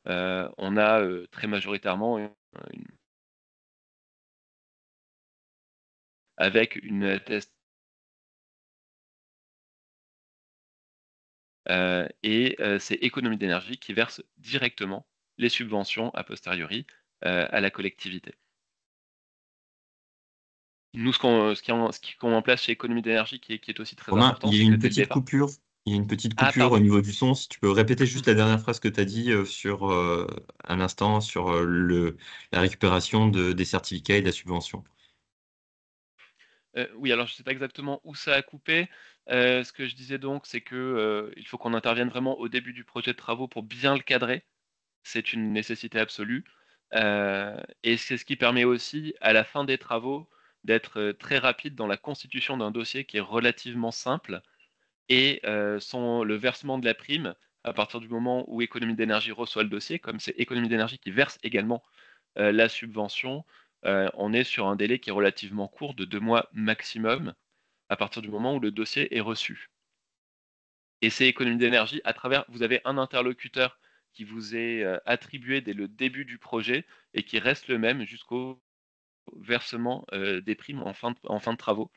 On a très majoritairement avec une attestation et c'est Économie d'énergie qui verse directement les subventions a posteriori à la collectivité. Nous, ce qu'on met en place chez Économie d'énergie, qui est aussi très Romain, important, il y a c'est que une dès le petite départ. coupure. Il y a une petite Ah, coupure au pardon. niveau du son. Si tu peux répéter juste la dernière phrase que tu as dit à l'instant sur la récupération des certificats et de la subvention. Oui, alors je ne sais pas exactement où ça a coupé. Ce que je disais donc, c'est que il faut qu'on intervienne vraiment au début du projet de travaux pour bien le cadrer. C'est une nécessité absolue. Et c'est ce qui permet aussi, à la fin des travaux, d'être très rapide dans la constitution d'un dossier qui est relativement simple. Et le versement de la prime, à partir du moment où Économie d'énergie reçoit le dossier, comme c'est Économie d'énergie qui verse également la subvention, on est sur un délai qui est relativement court, de 2 mois maximum, à partir du moment où le dossier est reçu. Et c'est Économie d'énergie, vous avez un interlocuteur qui vous est attribué dès le début du projet et qui reste le même jusqu'au versement des primes en fin de travaux,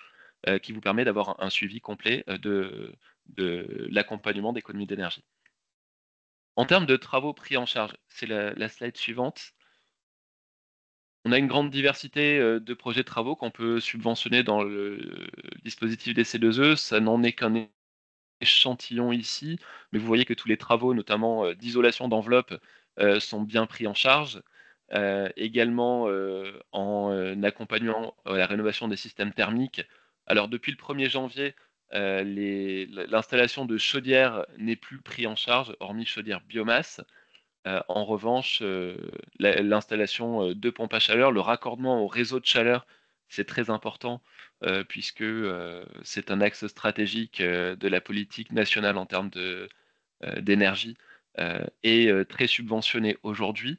qui vous permet d'avoir un suivi complet de l'accompagnement d'économie d'énergie. En termes de travaux pris en charge, c'est la slide suivante. On a une grande diversité de projets de travaux qu'on peut subventionner dans le dispositif des C2E. Ça n'en est qu'un échantillon ici, mais vous voyez que tous les travaux, notamment d'isolation d'enveloppe, sont bien pris en charge. Également en accompagnant la rénovation des systèmes thermiques. Alors depuis le 1er janvier, l'installation de chaudières n'est plus pris en charge, hormis chaudière biomasse. En revanche, l'installation de pompes à chaleur, le raccordement au réseau de chaleur, c'est très important puisque c'est un axe stratégique de la politique nationale en termes d'énergie et très subventionné aujourd'hui.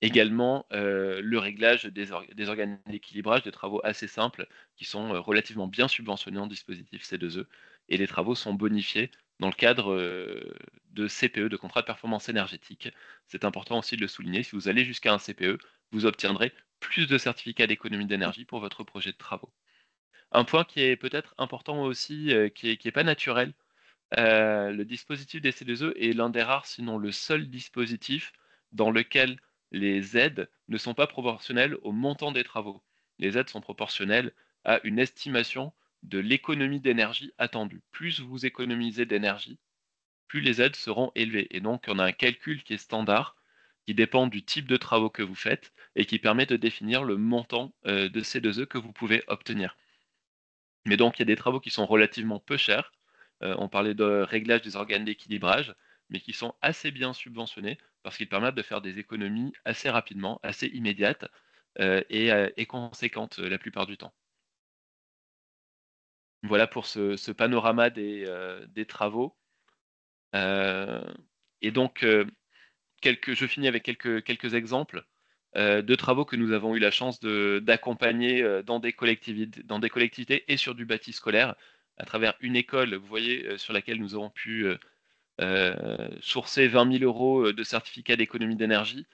Également, le réglage des organes d'équilibrage, des travaux assez simples qui sont relativement bien subventionnés en dispositif C2E. Et les travaux sont bonifiés dans le cadre de CPE, de contrat de performance énergétique. C'est important aussi de le souligner. Si vous allez jusqu'à un CPE, vous obtiendrez plus de certificats d'économie d'énergie pour votre projet de travaux. Un point qui est peut-être important aussi, qui est pas naturel, le dispositif des C2E est l'un des rares, sinon le seul dispositif dans lequel les aides ne sont pas proportionnelles au montant des travaux. Les aides sont proportionnelles à une estimation de l'économie d'énergie attendue. Plus vous économisez d'énergie, plus les aides seront élevées. Et donc, on a un calcul qui est standard, qui dépend du type de travaux que vous faites et qui permet de définir le montant de C2E que vous pouvez obtenir. Mais donc, il y a des travaux qui sont relativement peu chers. On parlait de réglage des organes d'équilibrage, mais qui sont assez bien subventionnés parce qu'ils permettent de faire des économies assez rapidement, assez immédiates et conséquentes la plupart du temps. Voilà pour ce panorama des travaux. Et donc, je finis avec quelques exemples de travaux que nous avons eu la chance d'accompagner dans des collectivités et sur du bâti scolaire à travers une école, vous voyez, sur laquelle nous avons pu sourcer 20 000 euros de certificats d'économie d'énergie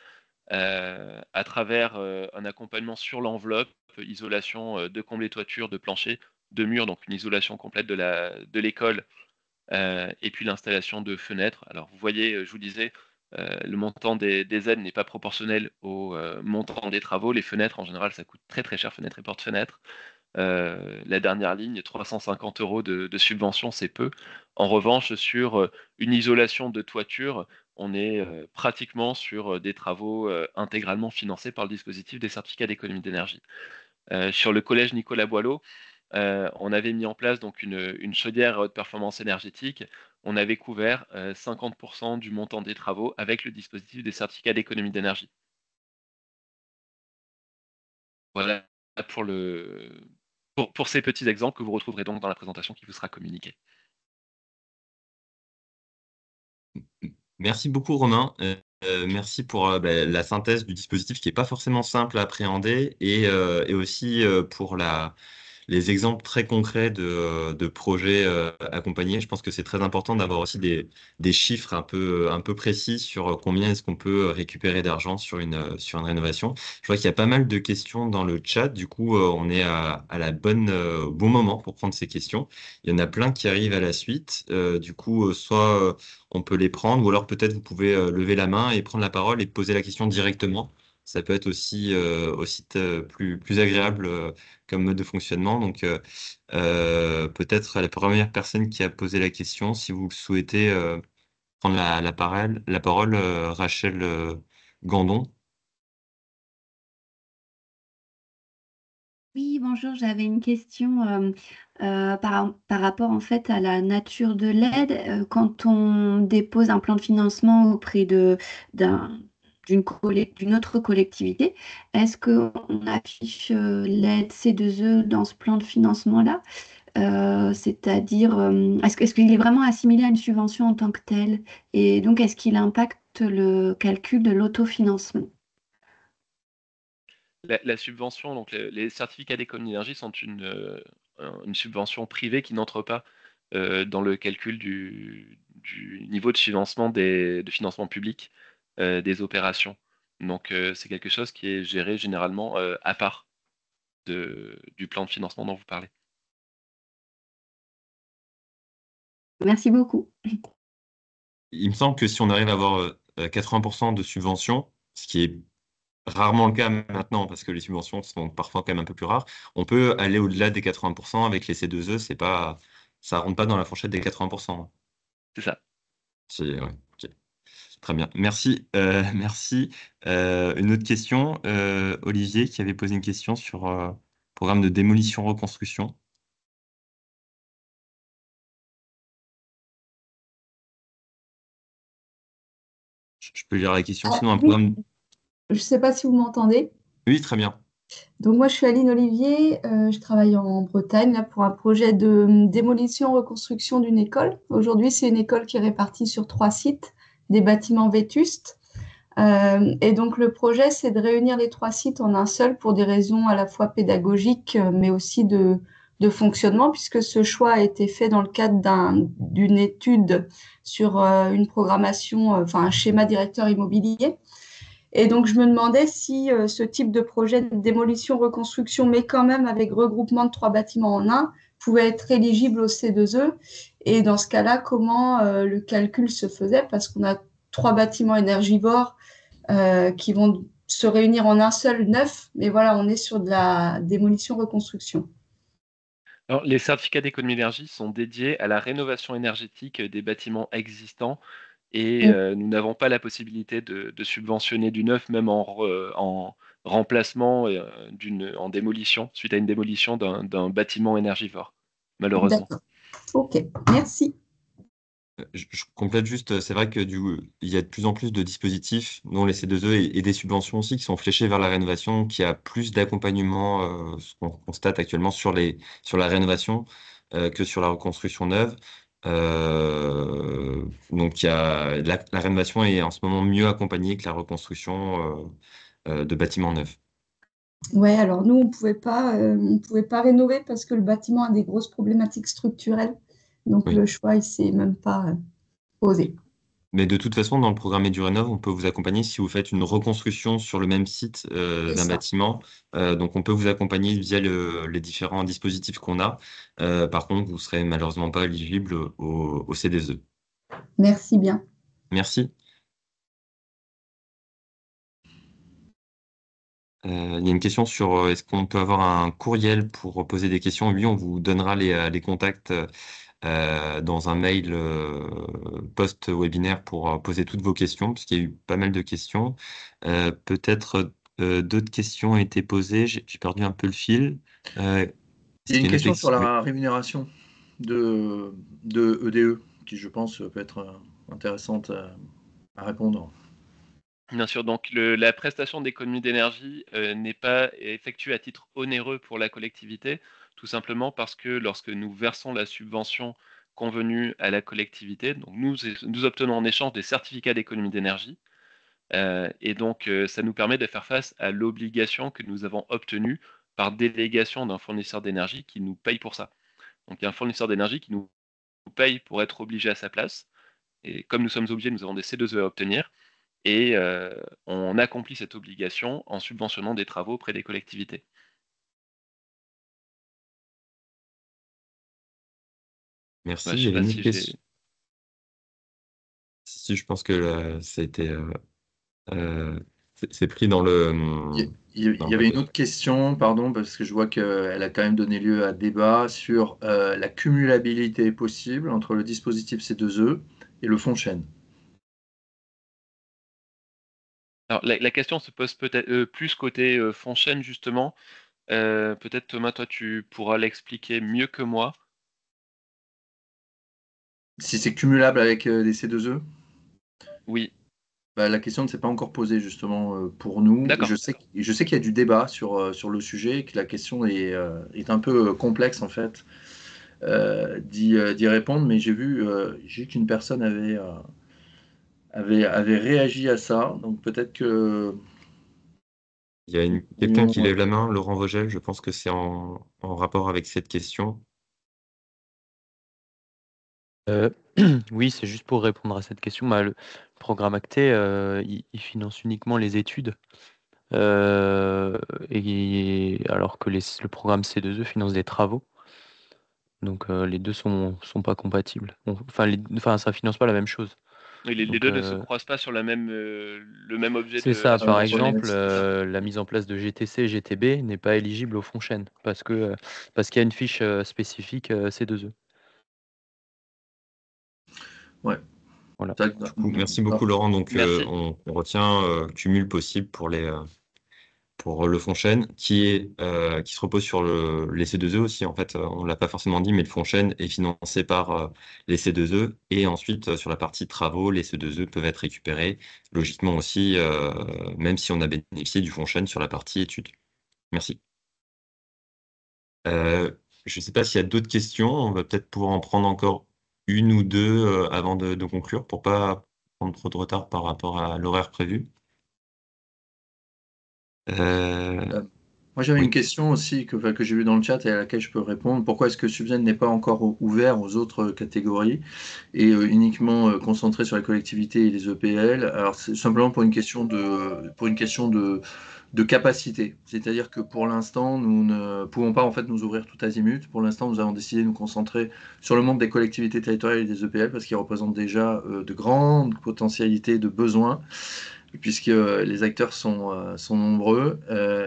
à travers un accompagnement sur l'enveloppe, isolation de combles et toitures, de plancher, de murs, donc une isolation complète de l'école et puis l'installation de fenêtres. Alors vous voyez, je vous disais, le montant des aides n'est pas proportionnel au montant des travaux. Les fenêtres, en général, ça coûte très très cher, fenêtres et porte-fenêtres. La dernière ligne, 350 euros de subvention, c'est peu. En revanche, sur une isolation de toiture, on est pratiquement sur des travaux intégralement financés par le dispositif des certificats d'économie d'énergie. Sur le collège Nicolas Boileau, on avait mis en place donc une chaudière à haute performance énergétique. On avait couvert 50% du montant des travaux avec le dispositif des certificats d'économie d'énergie. Voilà pour ces petits exemples que vous retrouverez donc dans la présentation qui vous sera communiquée. Merci beaucoup, Romain. Merci pour la synthèse du dispositif qui n'est pas forcément simple à appréhender et aussi pour les exemples très concrets de projets accompagnés. Je pense que c'est très important d'avoir aussi des chiffres un peu précis sur combien est-ce qu'on peut récupérer d'argent sur une rénovation. Je vois qu'il y a pas mal de questions dans le chat. Du coup, on est à la bon moment pour prendre ces questions. Il y en a plein qui arrivent à la suite. Du coup, soit on peut les prendre ou alors peut-être vous pouvez lever la main et prendre la parole et poser la question directement. ça peut être aussi plus agréable comme mode de fonctionnement. Donc, peut-être la première personne qui a posé la question, si vous souhaitez prendre la parole, Rachel Gandon. Oui, bonjour, j'avais une question par rapport en fait à la nature de l'aide. Quand on dépose un plan de financement auprès d'un, d'une autre collectivité, est-ce qu'on affiche l'aide C2E dans ce plan de financement-là? C'est-à-dire, est-ce qu'il est vraiment assimilé à une subvention en tant que telle? Et donc, est-ce qu'il impacte le calcul de l'autofinancement? La subvention, donc les certificats d'économie d'énergie sont une subvention privée qui n'entre pas dans le calcul du niveau de financement de financement public des opérations. Donc c'est quelque chose qui est géré généralement à part du plan de financement dont vous parlez. Merci beaucoup. Il me semble que si on arrive à avoir 80% de subventions, ce qui est rarement le cas maintenant parce que les subventions sont parfois quand même un peu plus rares, on peut aller au-delà des 80% avec les C2E, ça rentre pas dans la fourchette des 80%. C'est ça. Ouais, ok. Très bien. Merci. Merci. Une autre question, Olivier, qui avait posé une question sur programme de démolition-reconstruction. Je peux lire la question, Ah, sinon un oui, programme. je ne sais pas si vous m'entendez. Oui, très bien. Donc moi, je suis Aline Olivier, je travaille en Bretagne là, pour un projet de démolition-reconstruction d'une école. Aujourd'hui, c'est une école qui est répartie sur 3 sites, des bâtiments vétustes. Et donc le projet, c'est de réunir les 3 sites en un seul pour des raisons à la fois pédagogiques, mais aussi de fonctionnement, puisque ce choix a été fait dans le cadre d'une étude sur une programmation, enfin un schéma directeur immobilier. Et donc, je me demandais si ce type de projet de démolition-reconstruction, mais quand même avec regroupement de 3 bâtiments en un, pouvait être éligible au C2E. Et dans ce cas-là, comment le calcul se faisait? Parce qu'on a 3 bâtiments énergivores qui vont se réunir en un seul neuf. Mais voilà, on est sur de la démolition-reconstruction. Alors, les certificats d'économie d'énergie sont dédiés à la rénovation énergétique des bâtiments existants et nous n'avons pas la possibilité de subventionner du neuf, même en remplacement, en démolition, suite à une démolition d'un bâtiment énergivore, malheureusement. D'accord. OK. Merci. Je complète juste, c'est vrai que il y a de plus en plus de dispositifs, dont les C2E et des subventions aussi, qui sont fléchés vers la rénovation, qui a plus d'accompagnement, ce qu'on constate actuellement sur la rénovation que sur la reconstruction neuve. Donc, la rénovation est en ce moment mieux accompagnée que la reconstruction de bâtiments neufs. Ouais, alors nous, on pouvait pas rénover parce que le bâtiment a des grosses problématiques structurelles. Donc Oui. le choix, il s'est même pas posé. Mais de toute façon, dans le programme EduRénov, on peut vous accompagner si vous faites une reconstruction sur le même site C'est d'un ça. bâtiment. Donc, on peut vous accompagner via les différents dispositifs qu'on a. Par contre, vous serez malheureusement pas éligible au CDSE. Merci bien. Merci. Il y a une question sur est-ce qu'on peut avoir un courriel pour poser des questions? Oui, on vous donnera les contacts dans un mail post-webinaire pour poser toutes vos questions, parce qu'il y a eu pas mal de questions. Peut-être d'autres questions ont été posées. J'ai perdu un peu le fil. Il y Est-ce a une qu'il y a question sur oui. la rémunération de EDE qui, je pense, peut être intéressante à répondre. Bien sûr, donc la prestation d'économie d'énergie n'est pas effectuée à titre onéreux pour la collectivité, tout simplement parce que lorsque nous versons la subvention convenue à la collectivité, donc nous obtenons en échange des certificats d'économie d'énergie, et donc ça nous permet de faire face à l'obligation que nous avons obtenue par délégation d'un fournisseur d'énergie qui nous paye pour ça. Donc il y a un fournisseur d'énergie qui nous paye pour être obligé à sa place, et comme nous sommes obligés, nous avons des C2E à obtenir. Et on accomplit cette obligation en subventionnant des travaux auprès des collectivités. Merci. Ouais, je Il y sais avait pas une autre si j'ai... question. Si, je pense que ça a été. C'est pris dans le, Il y avait une autre question, pardon, parce que je vois qu'elle a quand même donné lieu à débat sur la cumulabilité possible entre le dispositif C2E et le fonds Chêne. Alors, la question se pose peut-être plus côté fonds Chêne, justement. Peut-être Thomas, toi, tu pourras l'expliquer mieux que moi. Si c'est cumulable avec les C2E, Oui, bah, la question ne s'est pas encore posée justement pour nous. d'accord. Je sais qu'il y a du débat sur le sujet et que la question est un peu complexe en fait d'y répondre, mais j'ai vu qu'une personne avait réagi à ça, donc peut-être que Il y a quelqu'un pourrions, qui lève la main, Laurent Vogel, je pense que c'est en rapport avec cette question. Euh, oui, c'est juste pour répondre à cette question. Bah, le programme Acté, il finance uniquement les études, alors que le programme C2E finance des travaux. Donc les deux sont pas compatibles. Enfin, ça finance pas la même chose. Oui, les Donc, deux ne se croisent pas sur le même objet c'est de ça. la Par subvention. exemple, C'est ça. la mise en place de GTC et GTB n'est pas éligible au fonds Chêne parce qu'il y a une fiche spécifique C2E. ouais. Voilà. C'est vrai que Du coup, merci beaucoup, Laurent. Donc, Merci. on retient cumul possible pour pour le fonds Chêne, qui se repose sur les C2E aussi. En fait, on ne l'a pas forcément dit, mais le fonds Chêne est financé par les C2E. Et ensuite, sur la partie travaux, les C2E peuvent être récupérés, logiquement aussi, même si on a bénéficié du fonds Chêne sur la partie études. Merci. Je ne sais pas s'il y a d'autres questions. On va peut-être pouvoir en prendre encore une ou deux avant de conclure pour pas prendre trop de retard par rapport à l'horaire prévu. Euh, Moi, j'avais une oui. question aussi que j'ai vue dans le chat et à laquelle je peux répondre. Pourquoi est-ce que Subven n'est pas encore ouvert aux autres catégories et uniquement concentré sur les collectivités et les EPL? Alors, c'est simplement pour une question de capacité. C'est-à-dire que pour l'instant, nous ne pouvons pas en fait nous ouvrir tout azimut. Pour l'instant, nous avons décidé de nous concentrer sur le monde des collectivités territoriales et des EPL parce qu'ils représentent déjà de grandes potentialités de besoins puisque les acteurs sont nombreux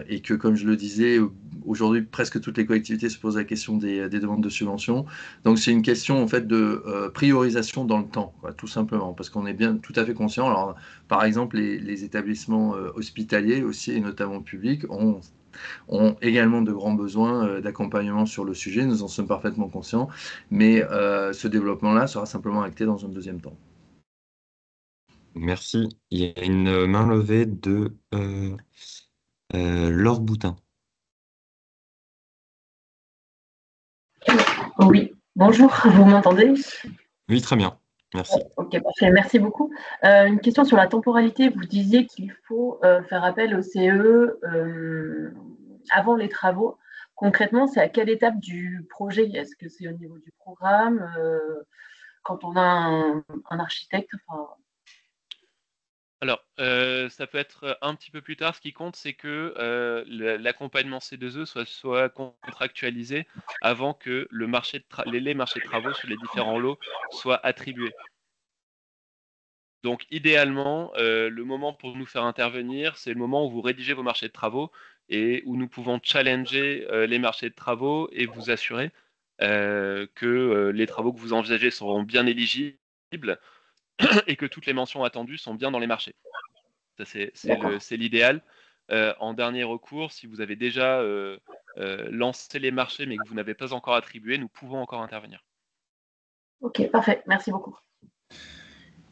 et que, comme je le disais, aujourd'hui, presque toutes les collectivités se posent la question des demandes de subventions. Donc, c'est une question en fait de priorisation dans le temps, quoi, tout simplement, parce qu'on est bien tout à fait conscient. Alors, par exemple, les établissements hospitaliers aussi, et notamment publics, ont également de grands besoins d'accompagnement sur le sujet. Nous en sommes parfaitement conscients, mais ce développement-là sera simplement acté dans un deuxième temps. Merci. Il y a une main levée de Laure Boutin. Oui, bonjour, vous m'entendez? Oui, très bien. Merci. Ok, parfait, merci beaucoup. Une question sur la temporalité. Vous disiez qu'il faut faire appel au CE avant les travaux. Concrètement, c'est à quelle étape du projet? Est-ce que c'est au niveau du programme quand on a un architecte? Enfin, Alors, ça peut être un petit peu plus tard. Ce qui compte, c'est que l'accompagnement C2E soit contractualisé avant que les marchés de travaux sur les différents lots soient attribués. Donc, idéalement, le moment pour nous faire intervenir, c'est le moment où vous rédigez vos marchés de travaux et où nous pouvons challenger les marchés de travaux et vous assurer que les travaux que vous envisagez seront bien éligibles et que toutes les mentions attendues sont bien dans les marchés. Ça, c'est l'idéal. En dernier recours, si vous avez déjà lancé les marchés mais que vous n'avez pas encore attribué, nous pouvons encore intervenir. ok, parfait, merci beaucoup.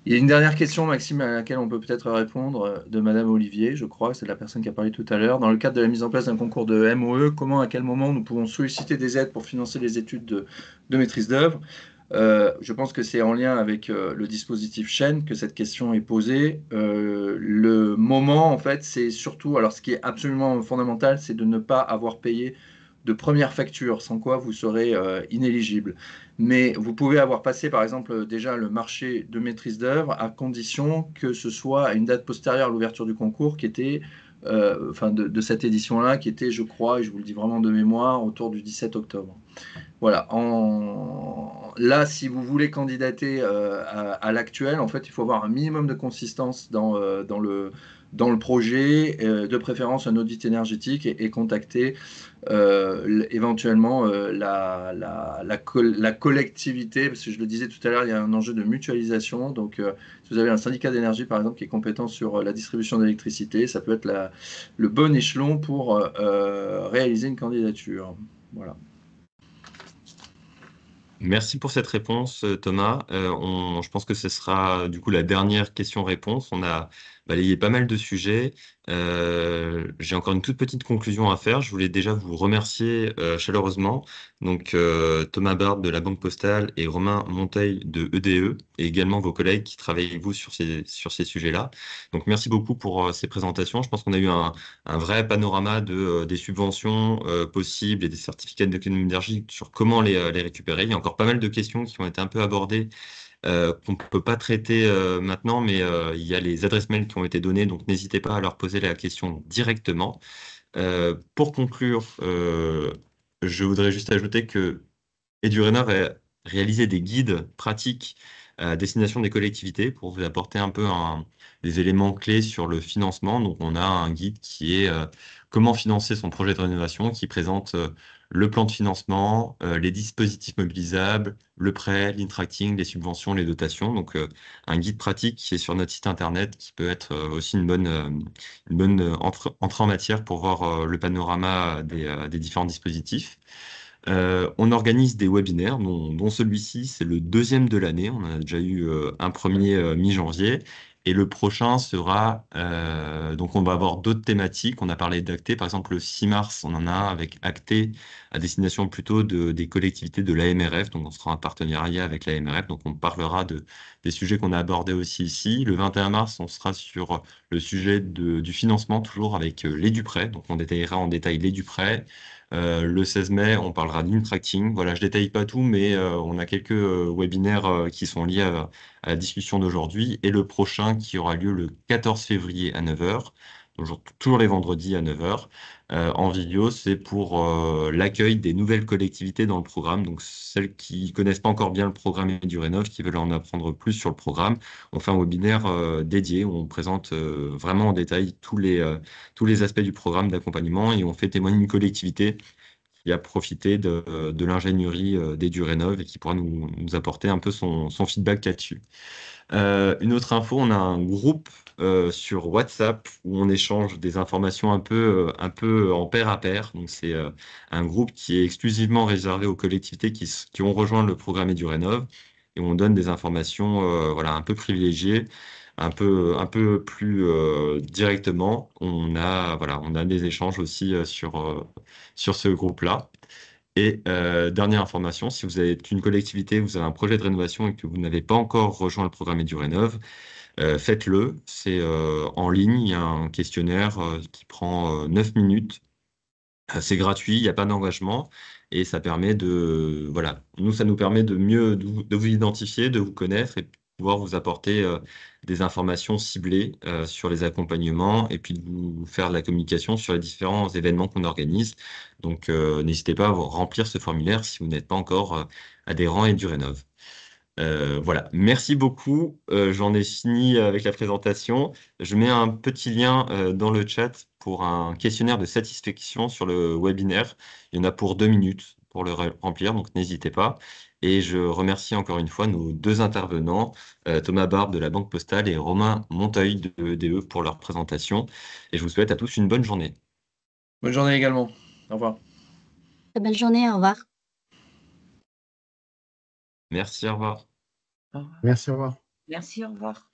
Il y a une dernière question, Maxime, à laquelle on peut peut-être répondre de Madame Olivier, je crois, c'est la personne qui a parlé tout à l'heure. Dans le cadre de la mise en place d'un concours de MOE, comment, à quel moment nous pouvons solliciter des aides pour financer les études de maîtrise d'œuvre? Je pense que c'est en lien avec le dispositif Chêne que cette question est posée. Le moment, en fait, c'est surtout, alors ce qui est absolument fondamental, c'est de ne pas avoir payé de première facture, sans quoi vous serez inéligible. Mais vous pouvez avoir passé, par exemple, déjà le marché de maîtrise d'œuvre à condition que ce soit à une date postérieure à l'ouverture du concours qui était, de cette édition-là, qui était, je crois, et je vous le dis vraiment de mémoire, autour du 17 octobre. Voilà. Là, si vous voulez candidater à l'actuel, en fait, il faut avoir un minimum de consistance dans le projet, de préférence un audit énergétique et contacter éventuellement la collectivité, parce que je le disais tout à l'heure, il y a un enjeu de mutualisation. Donc, si vous avez un syndicat d'énergie, par exemple, qui est compétent sur la distribution d'électricité, ça peut être le bon échelon pour réaliser une candidature. Voilà. Merci pour cette réponse, Thomas. Je pense que ce sera du coup la dernière question-réponse. On a balayé pas mal de sujets. J'ai encore une toute petite conclusion à faire. Je voulais déjà vous remercier chaleureusement. Donc, Thomas Barbe de la Banque Postale et Romain Monteil de EDE, et également vos collègues qui travaillent avec vous sur ces sujets-là. Donc, merci beaucoup pour ces présentations. Je pense qu'on a eu un vrai panorama des subventions possibles et des certificats d'économie d'énergie sur comment les récupérer. Il y a encore pas mal de questions qui ont été un peu abordées qu'on ne peut pas traiter maintenant, mais il y a les adresses mail qui ont été données, donc n'hésitez pas à leur poser la question directement. Pour conclure, je voudrais juste ajouter que EduRénov a réalisé des guides pratiques à destination des collectivités pour vous apporter un peu des éléments clés sur le financement. Donc, on a un guide qui est comment financer son projet de rénovation, qui présente le plan de financement, les dispositifs mobilisables, le prêt, l'intracting, les subventions, les dotations. Donc, un guide pratique qui est sur notre site internet, qui peut être aussi une bonne entrée en matière pour voir le panorama des différents dispositifs. On organise des webinaires, dont celui-ci, c'est le deuxième de l'année. On en a déjà eu un premier mi-janvier. Et le prochain sera, donc on va avoir d'autres thématiques. On a parlé d'Acté, par exemple le 6 mars, on en a un avec Acté à destination plutôt des collectivités de l'AMRF. Donc on sera en partenariat avec l'AMRF. Donc on parlera des sujets qu'on a abordés aussi ici. Le 21 mars, on sera sur le sujet du financement, toujours avec les Duprêt. Donc on détaillera en détail les Duprêt. Le 16 mai, on parlera d'intracting. Voilà, je détaille pas tout, mais on a quelques webinaires qui sont liés à la discussion d'aujourd'hui. Et le prochain qui aura lieu le 14 février à 9 heures, toujours les vendredis à 9 heures, en vidéo, c'est pour l'accueil des nouvelles collectivités dans le programme. Donc celles qui connaissent pas encore bien le programme EduRénov, qui veulent en apprendre plus sur le programme, on fait un webinaire dédié où on présente vraiment en détail tous les aspects du programme d'accompagnement et on fait témoigner une collectivité qui a profité de l'ingénierie d'EduRénov et qui pourra nous apporter un peu son feedback là-dessus. Une autre info, on a un groupe sur WhatsApp où on échange des informations un peu en pair à pair. Donc c'est un groupe qui est exclusivement réservé aux collectivités qui ont rejoint le programme EduRénov et où on donne des informations voilà, un peu privilégiées, un peu plus directement. On a des échanges aussi sur ce groupe-là. Et dernière information, si vous êtes une collectivité, vous avez un projet de rénovation et que vous n'avez pas encore rejoint le programme EduRénov, faites-le. C'est en ligne, il y a un questionnaire qui prend 9 minutes. C'est gratuit, il n'y a pas d'engagement et ça permet voilà, ça nous permet de mieux de vous identifier, de vous connaître et de pouvoir vous apporter des informations ciblées sur les accompagnements et puis de vous faire de la communication sur les différents événements qu'on organise. Donc, n'hésitez pas à remplir ce formulaire si vous n'êtes pas encore adhérent EduRénov. Voilà, merci beaucoup. J'en ai fini avec la présentation. Je mets un petit lien dans le chat pour un questionnaire de satisfaction sur le webinaire. Il y en a pour 2 minutes pour le remplir, donc n'hésitez pas. Et je remercie encore une fois nos deux intervenants, Thomas Barbe de la Banque Postale et Romain Monteuil de EDE pour leur présentation. Et je vous souhaite à tous une bonne journée. Bonne journée également. Au revoir. Très belle journée, au revoir. Merci, au revoir. Merci, au revoir. Merci, au revoir.